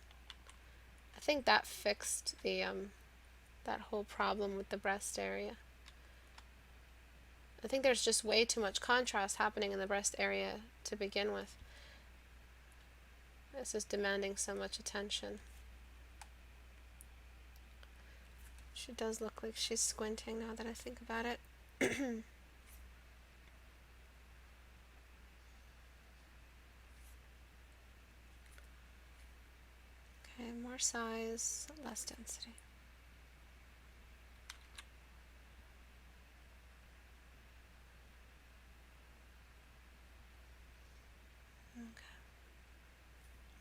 A: I think that fixed the that whole problem with the breast area. I think there's just way too much contrast happening in the breast area to begin with. This is demanding so much attention. She does look like she's squinting now that I think about it. Okay, more size, less density. Okay.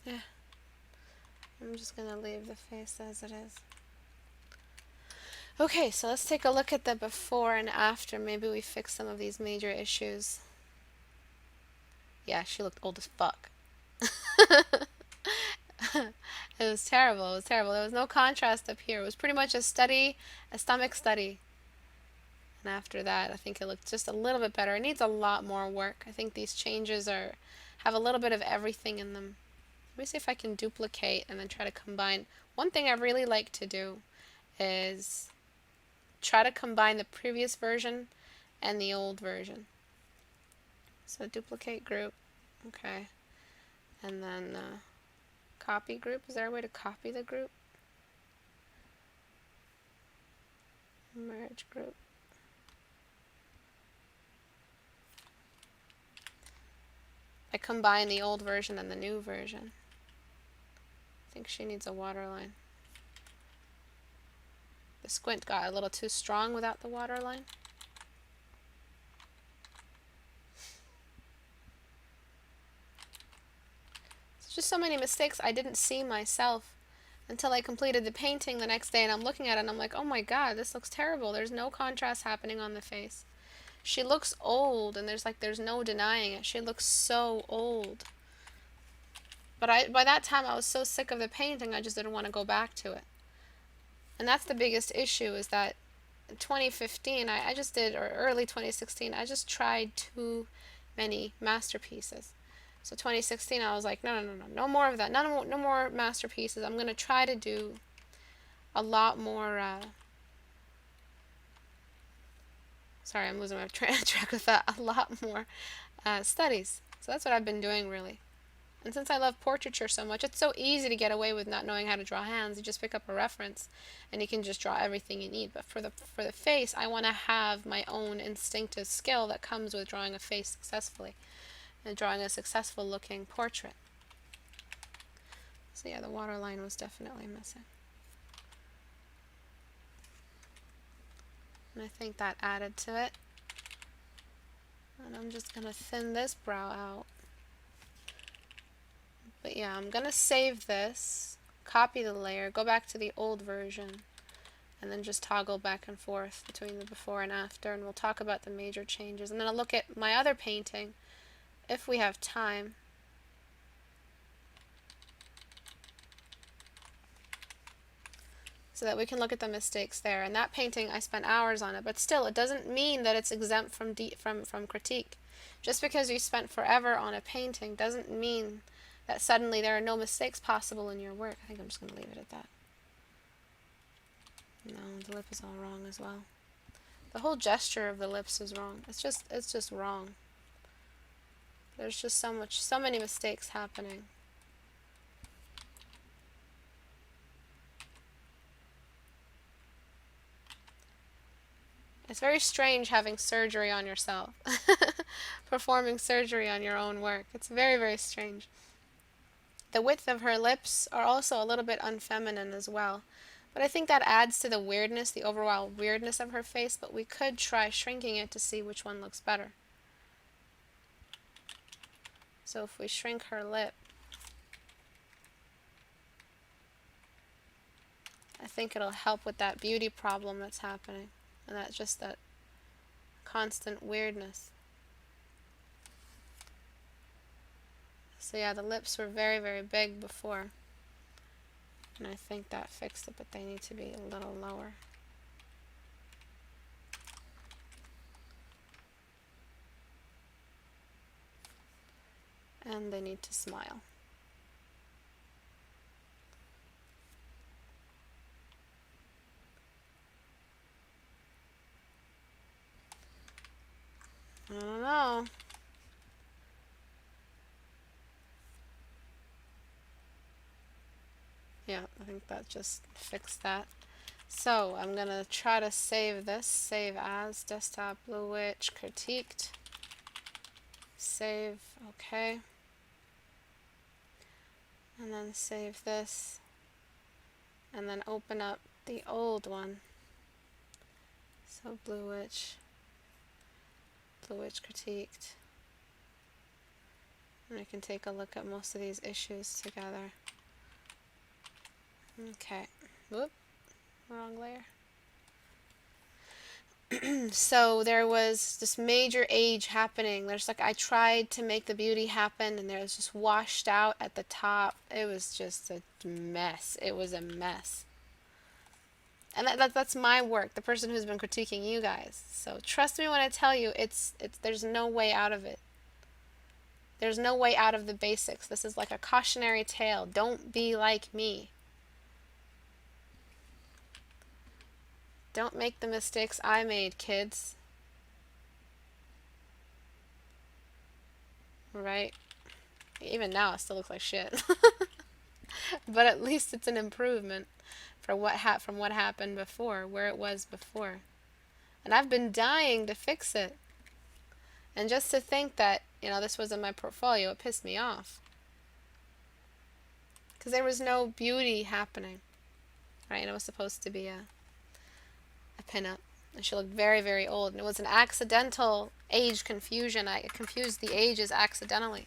A: Yeah. I'm just going to leave the face as it is. Okay, so let's take a look at the before and after. Maybe we fix some of these major issues. Yeah, she looked old as fuck. It was terrible. It was terrible. There was no contrast up here. It was pretty much a stomach study. And after that, I think it looked just a little bit better. It needs a lot more work. I think these changes have a little bit of everything in them. Let me see if I can duplicate and then try to combine. One thing I really like to do is try to combine the previous version and the old version. So duplicate group, okay, and then copy group. Is there a way to copy the group? Merge group. I combine the old version and the new version. I think she needs a waterline. The squint got a little too strong without the waterline. It's just so many mistakes I didn't see myself until I completed the painting the next day, and I'm looking at it and I'm like, oh my god, this looks terrible. There's no contrast happening on the face. She looks old, and there's no denying it. She looks so old. But by that time I was so sick of the painting, I just didn't want to go back to it. And that's the biggest issue, is that in 2015, I just did, or early 2016, I just tried too many masterpieces. So 2016, I was like, no more of that. No more masterpieces. I'm going to try to do a lot more, sorry, I'm losing my track with that, a lot more studies. So that's what I've been doing, really. And since I love portraiture so much, it's so easy to get away with not knowing how to draw hands. You just pick up a reference and you can just draw everything you need. But for the face, I want to have my own instinctive skill that comes with drawing a face successfully and drawing a successful looking portrait. So yeah, the waterline was definitely missing. And I think that added to it. And I'm just going to thin this brow out. But yeah, I'm going to save this, copy the layer, go back to the old version, and then just toggle back and forth between the before and after, and we'll talk about the major changes. And then I'll look at my other painting, if we have time. So that we can look at the mistakes there. And that painting, I spent hours on it, but still, it doesn't mean that it's exempt from critique. Just because you spent forever on a painting doesn't mean that suddenly there are no mistakes possible in your work. I think I'm just going to leave it at that. No, the lip is all wrong as well. The whole gesture of the lips is wrong. It's just wrong. There's just so many mistakes happening. It's very strange having surgery on yourself. Performing surgery on your own work. It's very, very strange. The width of her lips are also a little bit unfeminine as well. But I think that adds to the weirdness, the overall weirdness of her face, but we could try shrinking it to see which one looks better. So if we shrink her lip, I think it'll help with that beauty problem that's happening. And that's just that constant weirdness. So yeah, the lips were very, very big before. And I think that fixed it, but they need to be a little lower. And they need to smile. I don't know. Yeah, I think that just fixed that. So I'm going to try to save this. Save as, desktop, Blue Witch, critiqued. Save, okay. And then save this. And then open up the old one. So Blue Witch critiqued. And I can take a look at most of these issues together. Okay. Whoop. Wrong layer. So there was this major age happening. There's like, I tried to make the beauty happen and there was just washed out at the top. It was just a mess. It was a mess. And that's my work, the person who's been critiquing you guys. So trust me when I tell you, there's no way out of it. There's no way out of the basics. This is like a cautionary tale. Don't be like me. Don't make the mistakes I made, kids. Right? Even now, it still looks like shit. But at least it's an improvement from what happened before, where it was before. And I've been dying to fix it. And just to think that, this was in my portfolio, it pissed me off. Because there was no beauty happening. Right? And it was supposed to be a pinup. And she looked very, very old. And it was an accidental age confusion. I confused the ages accidentally.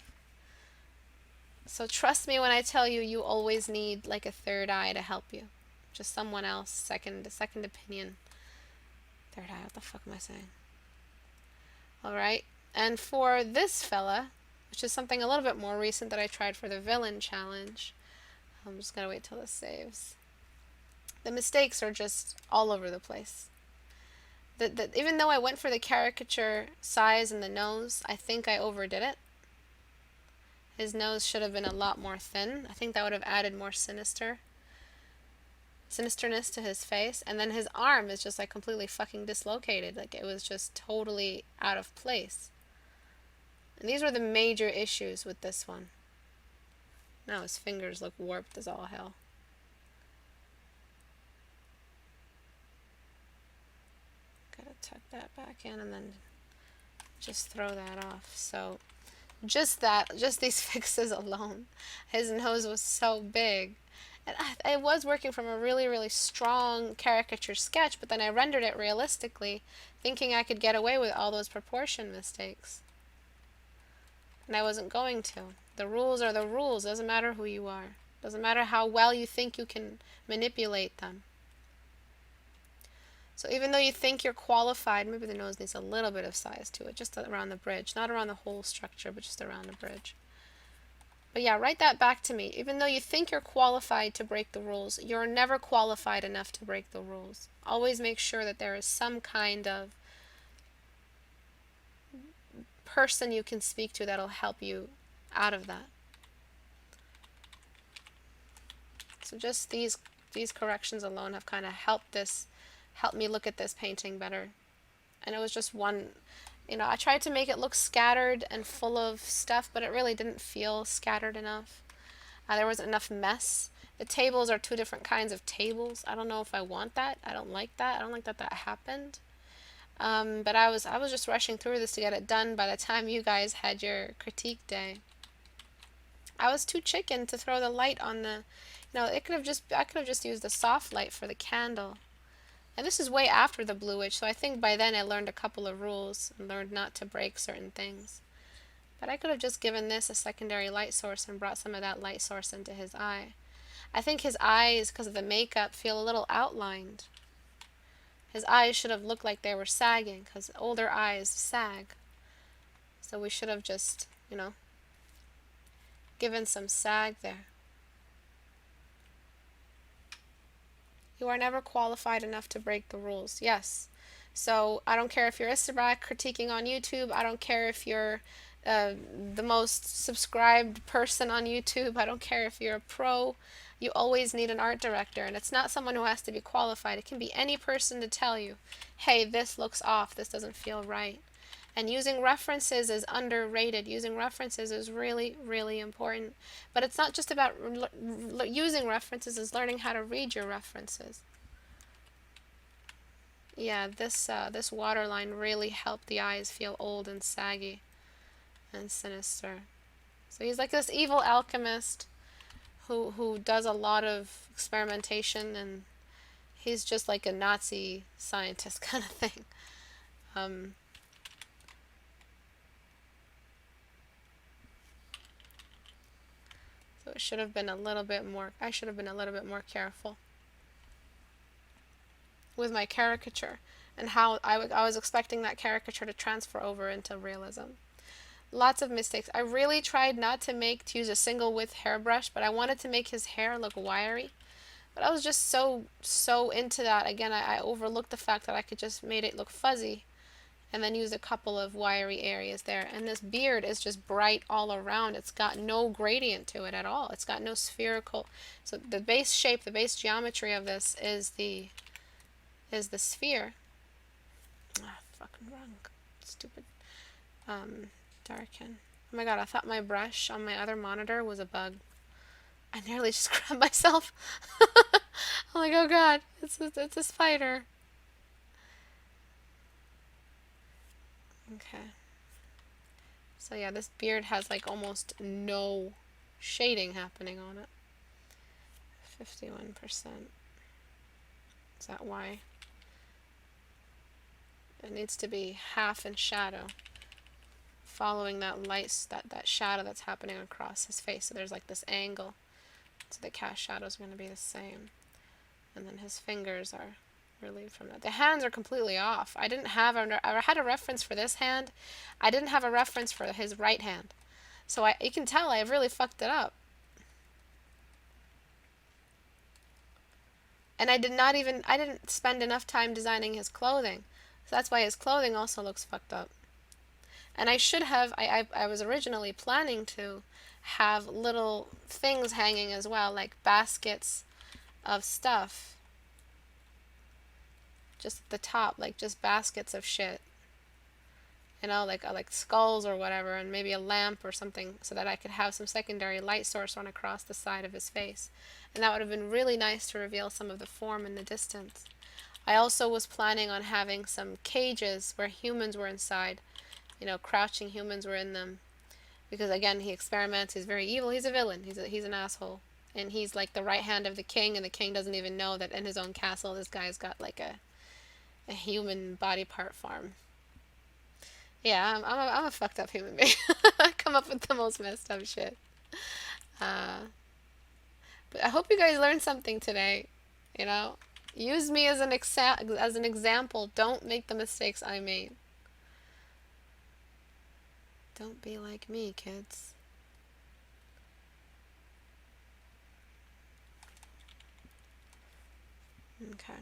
A: So trust me when I tell you, you always need like a third eye to help you. Just someone else, second opinion. Third eye, what the fuck am I saying? Alright, and for this fella, which is something a little bit more recent that I tried for the villain challenge, I'm just gonna wait till this saves. The mistakes are just all over the place. Even though I went for the caricature size in the nose, I think I overdid it. His nose should have been a lot more thin. I think that would have added more sinisterness to his face. And then his arm is just like completely fucking dislocated. Like it was just totally out of place. And these were the major issues with this one. Now his fingers look warped as all hell. Gotta tuck that back in and then just throw that off. So Just these fixes alone. His nose was so big. And I was working from a really, really strong caricature sketch, but then I rendered it realistically, thinking I could get away with all those proportion mistakes. And I wasn't going to. The rules are the rules. Doesn't matter who you are. Doesn't matter how well you think you can manipulate them. So even though you think you're qualified, maybe the nose needs a little bit of size to it, just around the bridge. Not around the whole structure, but just around the bridge. But yeah, write that back to me. Even though you think you're qualified to break the rules, you're never qualified enough to break the rules. Always make sure that there is some kind of person you can speak to that'll help you out of that. So just these corrections alone have kind of helped me look at this painting better. And it was just one, I tried to make it look scattered and full of stuff, but it really didn't feel scattered enough. There wasn't enough mess. The tables are two different kinds of tables. I don't know if I want that. I don't like that. I don't like that happened. But I was just rushing through this to get it done by the time you guys had your critique day. I was too chicken to throw the light on the, I could have just used the soft light for the candle. And this is way after the Blue Witch, so I think by then I learned a couple of rules and learned not to break certain things. But I could have just given this a secondary light source and brought some of that light source into his eye. I think his eyes, because of the makeup, feel a little outlined. His eyes should have looked like they were sagging, because older eyes sag. So we should have just, given some sag there. You are never qualified enough to break the rules. Yes. So I don't care if you're Istebrak critiquing on YouTube. I don't care if you're the most subscribed person on YouTube. I don't care if you're a pro. You always need an art director, and it's not someone who has to be qualified. It can be any person to tell you, hey, this looks off, this doesn't feel right. And using references is underrated. Using references is really, really important. But it's not just about using references, it's learning how to read your references. Yeah, this waterline really helped the eyes feel old and saggy and sinister. So he's like this evil alchemist who does a lot of experimentation, and he's just like a Nazi scientist kind of thing. So it should have been a little bit more, I should have been a little bit more careful with my caricature and how I was expecting that caricature to transfer over into realism. Lots of mistakes. I really tried not to use a single width hairbrush, but I wanted to make his hair look wiry. But I was just so into that. Again, I overlooked the fact that I could just made it look fuzzy and then use a couple of wiry areas there. And this beard is just bright all around. It's got no gradient to it at all. It's got no spherical. So the base shape, the base geometry of this is the sphere. Ah, fucking wrong. Stupid. Darken. Oh my god, I thought my brush on my other monitor was a bug. I nearly just grabbed myself. I'm like, oh god, it's a spider. Okay. So yeah, this beard has like almost no shading happening on it. 51%. Is that why? It needs to be half in shadow, following that light, that shadow that's happening across his face. So there's like this angle. So the cast shadow is going to be the same. And then his fingers are relieved from that. The hands are completely off. I had a reference for this hand. I didn't have a reference for his right hand. So you can tell I really fucked it up. And I didn't spend enough time designing his clothing. So that's why his clothing also looks fucked up. And I should have, I was originally planning to have little things hanging as well, like baskets of stuff. Just at the top, like just baskets of shit. Like skulls or whatever, and maybe a lamp or something, so that I could have some secondary light source run across the side of his face. And that would have been really nice to reveal some of the form in the distance. I also was planning on having some cages where humans were inside. Crouching humans were in them. because again, he experiments. He's very evil. He's a villain. He's an asshole, and he's like the right hand of the king, and the king doesn't even know that in his own castle, this guy's got like a human body part farm. Yeah, I'm a fucked up human being. I come up with the most messed up shit. Uh, but I hope you guys learned something today. You know, use me as as an example. Don't make the mistakes I made. Don't be like me, kids. Okay.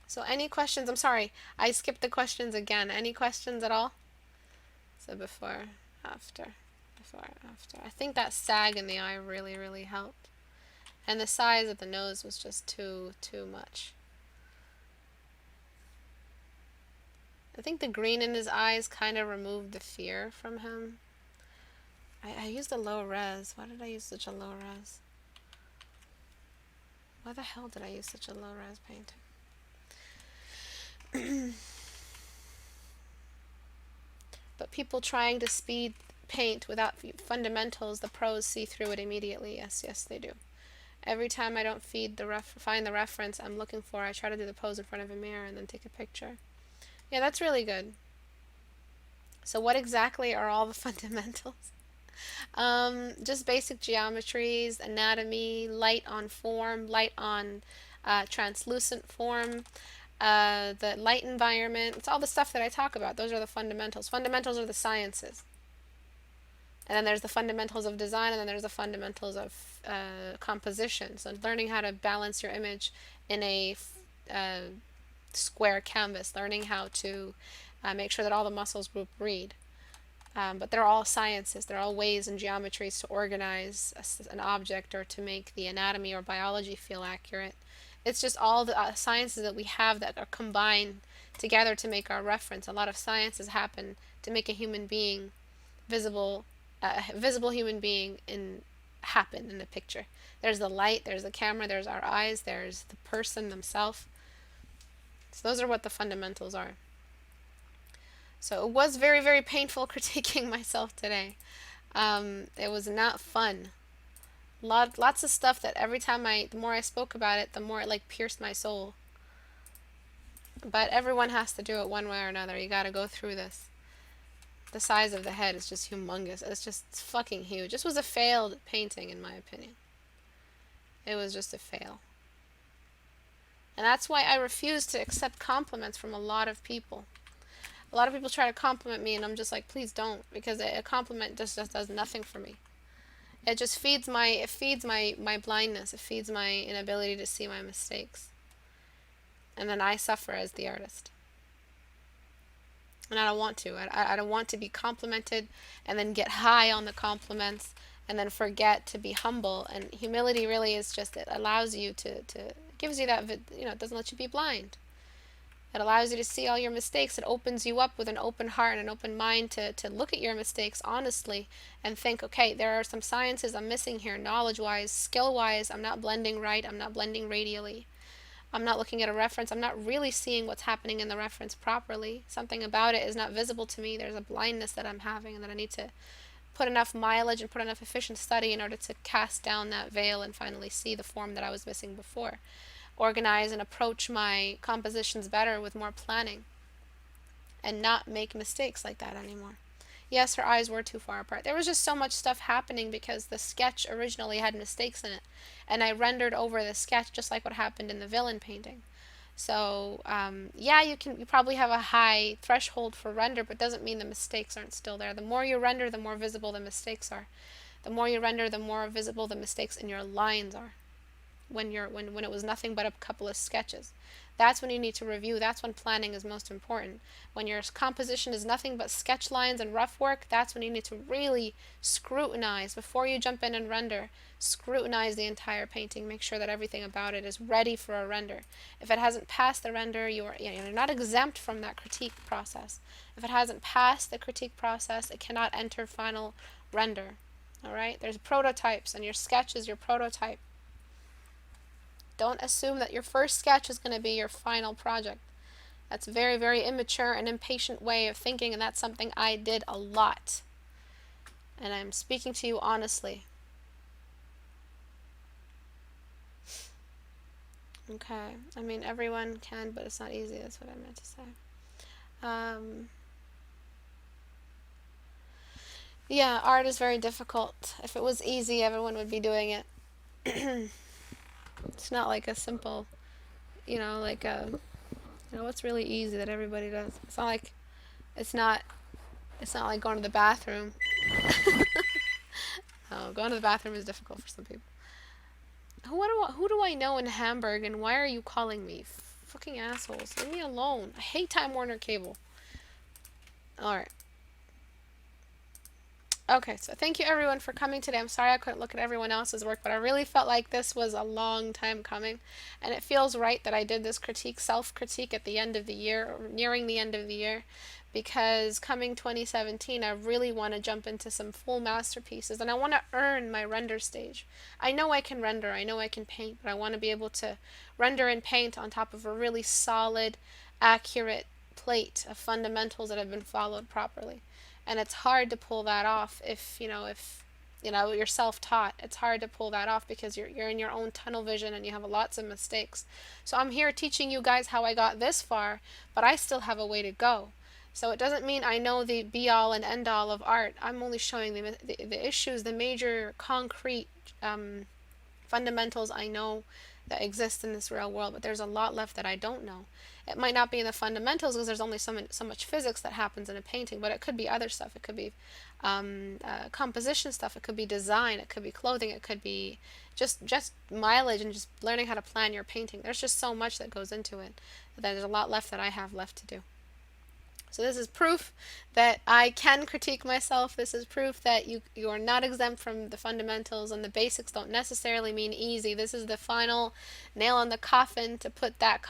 A: So any questions? I'm sorry, I skipped the questions again. Any questions at all? So before, after, before, after. I think that sag in the eye really, really helped. And the size of the nose was just too much. I think the green in his eyes kind of removed the fear from him. I used a low res. Why did I use such a low res? Why the hell did I use such a low res painting? But people trying to speed paint without fundamentals, the pros see through it immediately. Yes, yes, they do. Every time I don't find the reference I'm looking for, I try to do the pose in front of a mirror and then take a picture. Yeah, that's really good. So what exactly are all the fundamentals? Just basic geometries, anatomy, light on form, light on translucent form, the light environment. It's all the stuff that I talk about. Those are the fundamentals. Fundamentals are the sciences. And then there's the fundamentals of design, and then there's the fundamentals of composition. So learning how to balance your image in a square canvas, learning how to make sure that all the muscles group read. But they're all sciences. They're all ways and geometries to organize an object or to make the anatomy or biology feel accurate. It's just all the sciences that we have that are combined together to make our reference. A lot of sciences happen to make a human being visible, visible human being happen in the picture. There's the light, there's the camera, there's our eyes, there's the person themselves. So those are what the fundamentals are. So it was very, very painful critiquing myself today. It was not fun. Lots of stuff that every time the more I spoke about it, the more it like pierced my soul. But everyone has to do it one way or another. You gotta go through this. The size of the head is just humongous. It's just fucking huge. This was a failed painting in my opinion. It was just a fail. And that's why I refuse to accept compliments from a lot of people. A lot of people try to compliment me and I'm just like, please don't, because a compliment just does nothing for me. It just feeds my blindness. It feeds my inability to see my mistakes. And then I suffer as the artist. And I don't want to. I don't want to be complimented and then get high on the compliments and then forget to be humble. And humility really is just, it allows you to gives you that, it doesn't let you be blind. It allows you to see all your mistakes. It opens you up with an open heart and an open mind to look at your mistakes honestly and think, okay, there are some sciences I'm missing here, knowledge-wise, skill-wise. I'm not blending right. I'm not blending radially. I'm not looking at a reference. I'm not really seeing what's happening in the reference properly. Something about it is not visible to me. There's a blindness that I'm having and that I need to put enough mileage and put enough efficient study in order to cast down that veil and finally see the form that I was missing before. Organize and approach my compositions better with more planning and not make mistakes like that anymore. Yes, her eyes were too far apart. There was just so much stuff happening because the sketch originally had mistakes in it, and I rendered over the sketch just like what happened in the villain painting. So yeah, you probably have a high threshold for render, but doesn't mean the mistakes aren't still there. The more you render, the more visible the mistakes are. The more you render, the more visible the mistakes in your lines are. When it was nothing but a couple of sketches. That's when you need to review. That's when planning is most important. When your composition is nothing but sketch lines and rough work, that's when you need to really scrutinize before you jump in and render. Scrutinize the entire painting. Make sure that everything about it is ready for a render. If it hasn't passed the render, you're not exempt from that critique process. If it hasn't passed the critique process, it cannot enter final render. All right? There's prototypes, and your sketch is your prototype. Don't assume that your first sketch is going to be your final project. That's a very, very immature and impatient way of thinking, and that's something I did a lot. and I'm speaking to you honestly. Okay, I mean everyone can, but it's not easy. That's what I meant to say. Yeah, art is very difficult. If it was easy, everyone would be doing it. It's not like a simple, like what's really easy that everybody does. It's not like it's not it's not like going to the bathroom. Oh, going to the bathroom is difficult for some people. Who do I know in Hamburg, and why are you calling me? Fucking assholes. Leave me alone. I hate Time Warner Cable. Alright. Okay, so thank you everyone for coming today. I'm sorry I couldn't look at everyone else's work, but I really felt like this was a long time coming, and it feels right that I did this self-critique at the end of the year, or nearing the end of the year, because coming 2017, I really want to jump into some full masterpieces, and I want to earn my render stage. I know I can render, I know I can paint, but I want to be able to render and paint on top of a really solid, accurate plate of fundamentals that have been followed properly. And it's hard to pull that off if you're self-taught. It's hard to pull that off because you're in your own tunnel vision and you have lots of mistakes. So I'm here teaching you guys how I got this far, but I still have a way to go. So it doesn't mean I know the be-all and end-all of art. I'm only showing the issues, the major concrete fundamentals I know that exist in this real world, but there's a lot left that I don't know. It might not be in the fundamentals because there's only so much physics that happens in a painting, but it could be other stuff. It could be composition stuff. It could be design. It could be clothing. It could be just mileage and just learning how to plan your painting. There's just so much that goes into it that there's a lot left that I have left to do. So this is proof that I can critique myself. This is proof that you are not exempt from the fundamentals, and the basics don't necessarily mean easy. This is the final nail in the coffin to put that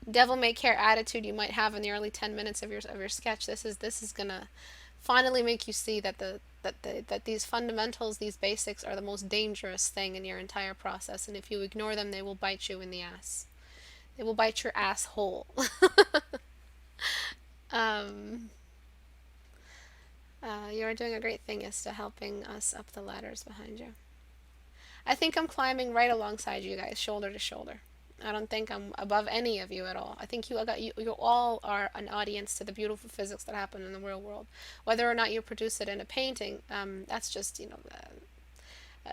A: devil may care attitude you might have in the early 10 minutes of your sketch. This is gonna finally make you see that these fundamentals, these basics, are the most dangerous thing in your entire process, and if you ignore them, they will bite you in the ass. It will bite your asshole. You are doing a great thing as to helping us up the ladders behind you. I think I'm climbing right alongside you guys, shoulder to shoulder. I don't think I'm above any of you at all. I think you all are an audience to the beautiful physics that happen in the real world. Whether or not you produce it in a painting, that's just,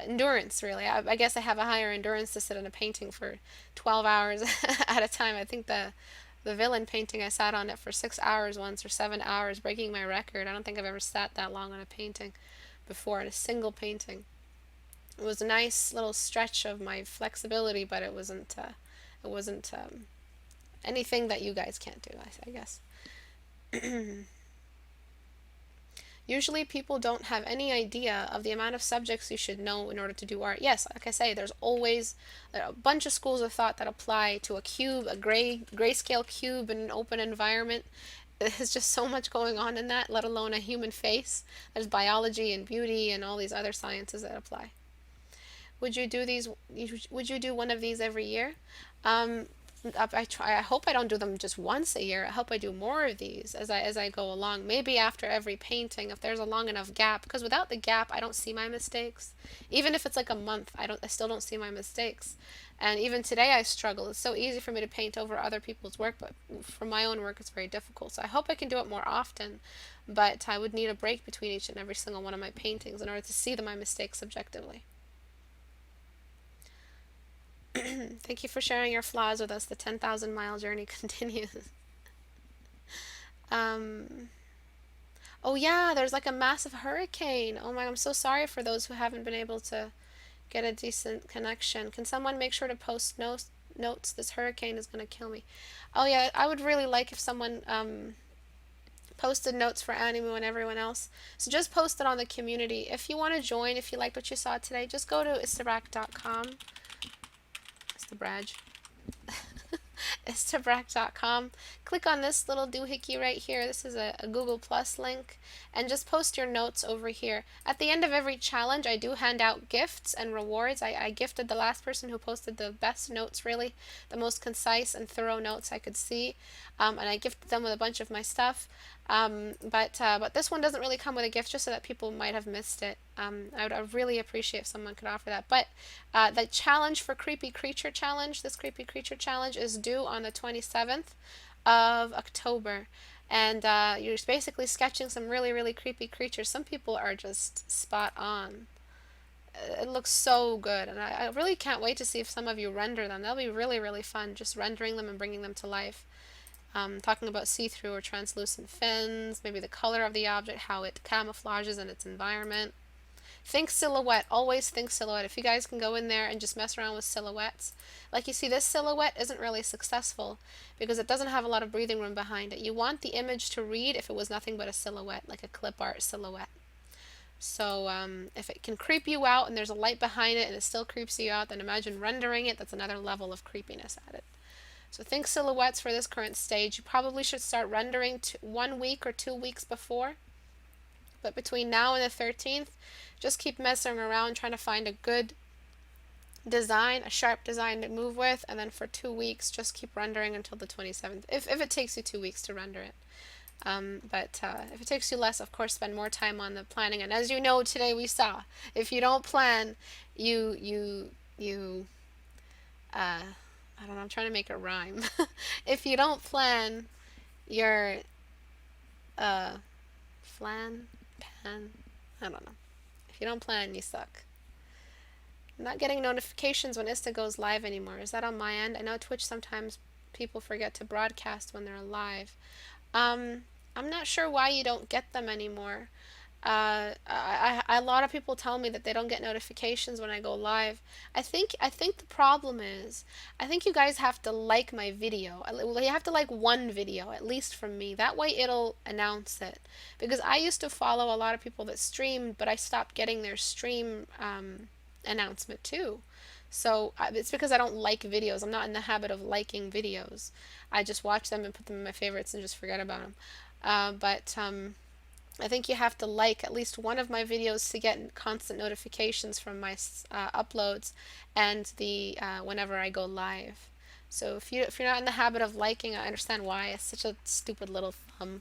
A: endurance, really. I guess I have a higher endurance to sit in a painting for 12 hours at a time. I think the villain painting, I sat on it for 6 hours once, or 7 hours, breaking my record. I don't think I've ever sat that long on a painting before, in a single painting. It was a nice little stretch of my flexibility, but it wasn't anything that you guys can't do, I guess. Usually people don't have any idea of the amount of subjects you should know in order to do art. Yes, like I say, there's always a bunch of schools of thought that apply to a cube, a grayscale cube in an open environment. There's just so much going on in that, let alone a human face. There's biology and beauty and all these other sciences that apply. Would you do one of these every year? I hope I don't do them just once a year. I hope I do more of these as I go along. Maybe after every painting, if there's a long enough gap, because without the gap, I don't see my mistakes. Even if it's like a month, I still don't see my mistakes. And even today, I struggle. It's so easy for me to paint over other people's work, but for my own work, it's very difficult. So I hope I can do it more often, but I would need a break between each and every single one of my paintings in order to see my mistakes objectively. Thank you for sharing your flaws with us. The 10,000-mile journey continues. Oh yeah, there's like a massive hurricane. Oh my, I'm so sorry for those who haven't been able to get a decent connection. Can someone make sure to post notes? This hurricane is going to kill me. Oh yeah, I would really like if someone posted notes for Animu and everyone else. So just post it on the community. If you want to join, if you liked what you saw today, just go to istebrak.com. The Braj. Istebrak.com. click on this little doohickey right here. This is a Google Plus link, and just post your notes over here. At the end of every challenge, I do hand out gifts and rewards. I gifted the last person who posted the best notes, really, the most concise and thorough notes I could see, and I gifted them with a bunch of my stuff. But this one doesn't really come with a gift, just so that people might have missed it. I would really appreciate if someone could offer that. But the challenge for Creepy Creature Challenge, this Creepy Creature Challenge is due on the 27th of October. And you're basically sketching some really, really creepy creatures. Some people are just spot on. It looks so good, and I really can't wait to see if some of you render them. That'll be really, really fun, just rendering them and bringing them to life. Talking about see-through or translucent fins, maybe the color of the object, how it camouflages in its environment. Think silhouette. Always think silhouette. If you guys can go in there and just mess around with silhouettes. Like you see, this silhouette isn't really successful because it doesn't have a lot of breathing room behind it. You want the image to read if it was nothing but a silhouette, like a clip art silhouette. So if it can creep you out and there's a light behind it and it still creeps you out, then imagine rendering it. That's another level of creepiness added. So think silhouettes for this current stage. You probably should start rendering 1 week or 2 weeks before. But between now and the 13th, just keep messing around trying to find a good design, a sharp design to move with, and then for 2 weeks, just keep rendering until the 27th, if it takes you 2 weeks to render it. But if it takes you less, of course, spend more time on the planning. And as you know, today we saw, if you don't plan, I don't know, I'm trying to make it rhyme. If you don't plan your flan, pan, I don't know. If you don't plan, you suck. I'm not getting notifications when Insta goes live anymore. Is that on my end? I know Twitch sometimes people forget to broadcast when they're live. I'm not sure why you don't get them anymore. A lot of people tell me that they don't get notifications when I go live. I think the problem is, I think you guys have to like my video. Well, you have to like one video, at least from me. That way it'll announce it. Because I used to follow a lot of people that streamed, but I stopped getting their stream announcement too. So it's because I don't like videos. I'm not in the habit of liking videos. I just watch them and put them in my favorites and just forget about them. I think you have to like at least one of my videos to get constant notifications from my uploads and the whenever I go live. So if you're not in the habit of liking, I understand why. It's such a stupid little thumb.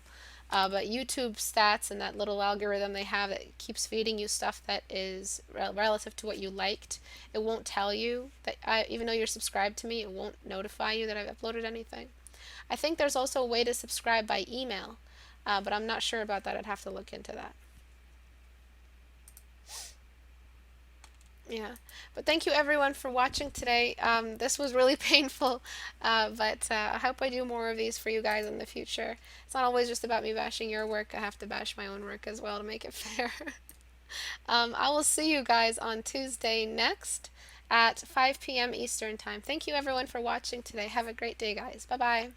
A: But YouTube stats and that little algorithm they have that keeps feeding you stuff that is relative to what you liked, it won't tell you that even though you're subscribed to me, it won't notify you that I've uploaded anything. I think there's also a way to subscribe by email, but I'm not sure about that. I'd have to look into that. Yeah, but thank you everyone for watching today. This was really painful, but I hope I do more of these for you guys in the future. It's not always just about me bashing your work. I have to bash my own work as well to make it fair. I will see you guys on Tuesday next at 5 p.m. Eastern Time. Thank you everyone for watching today. Have a great day, guys. Bye-bye.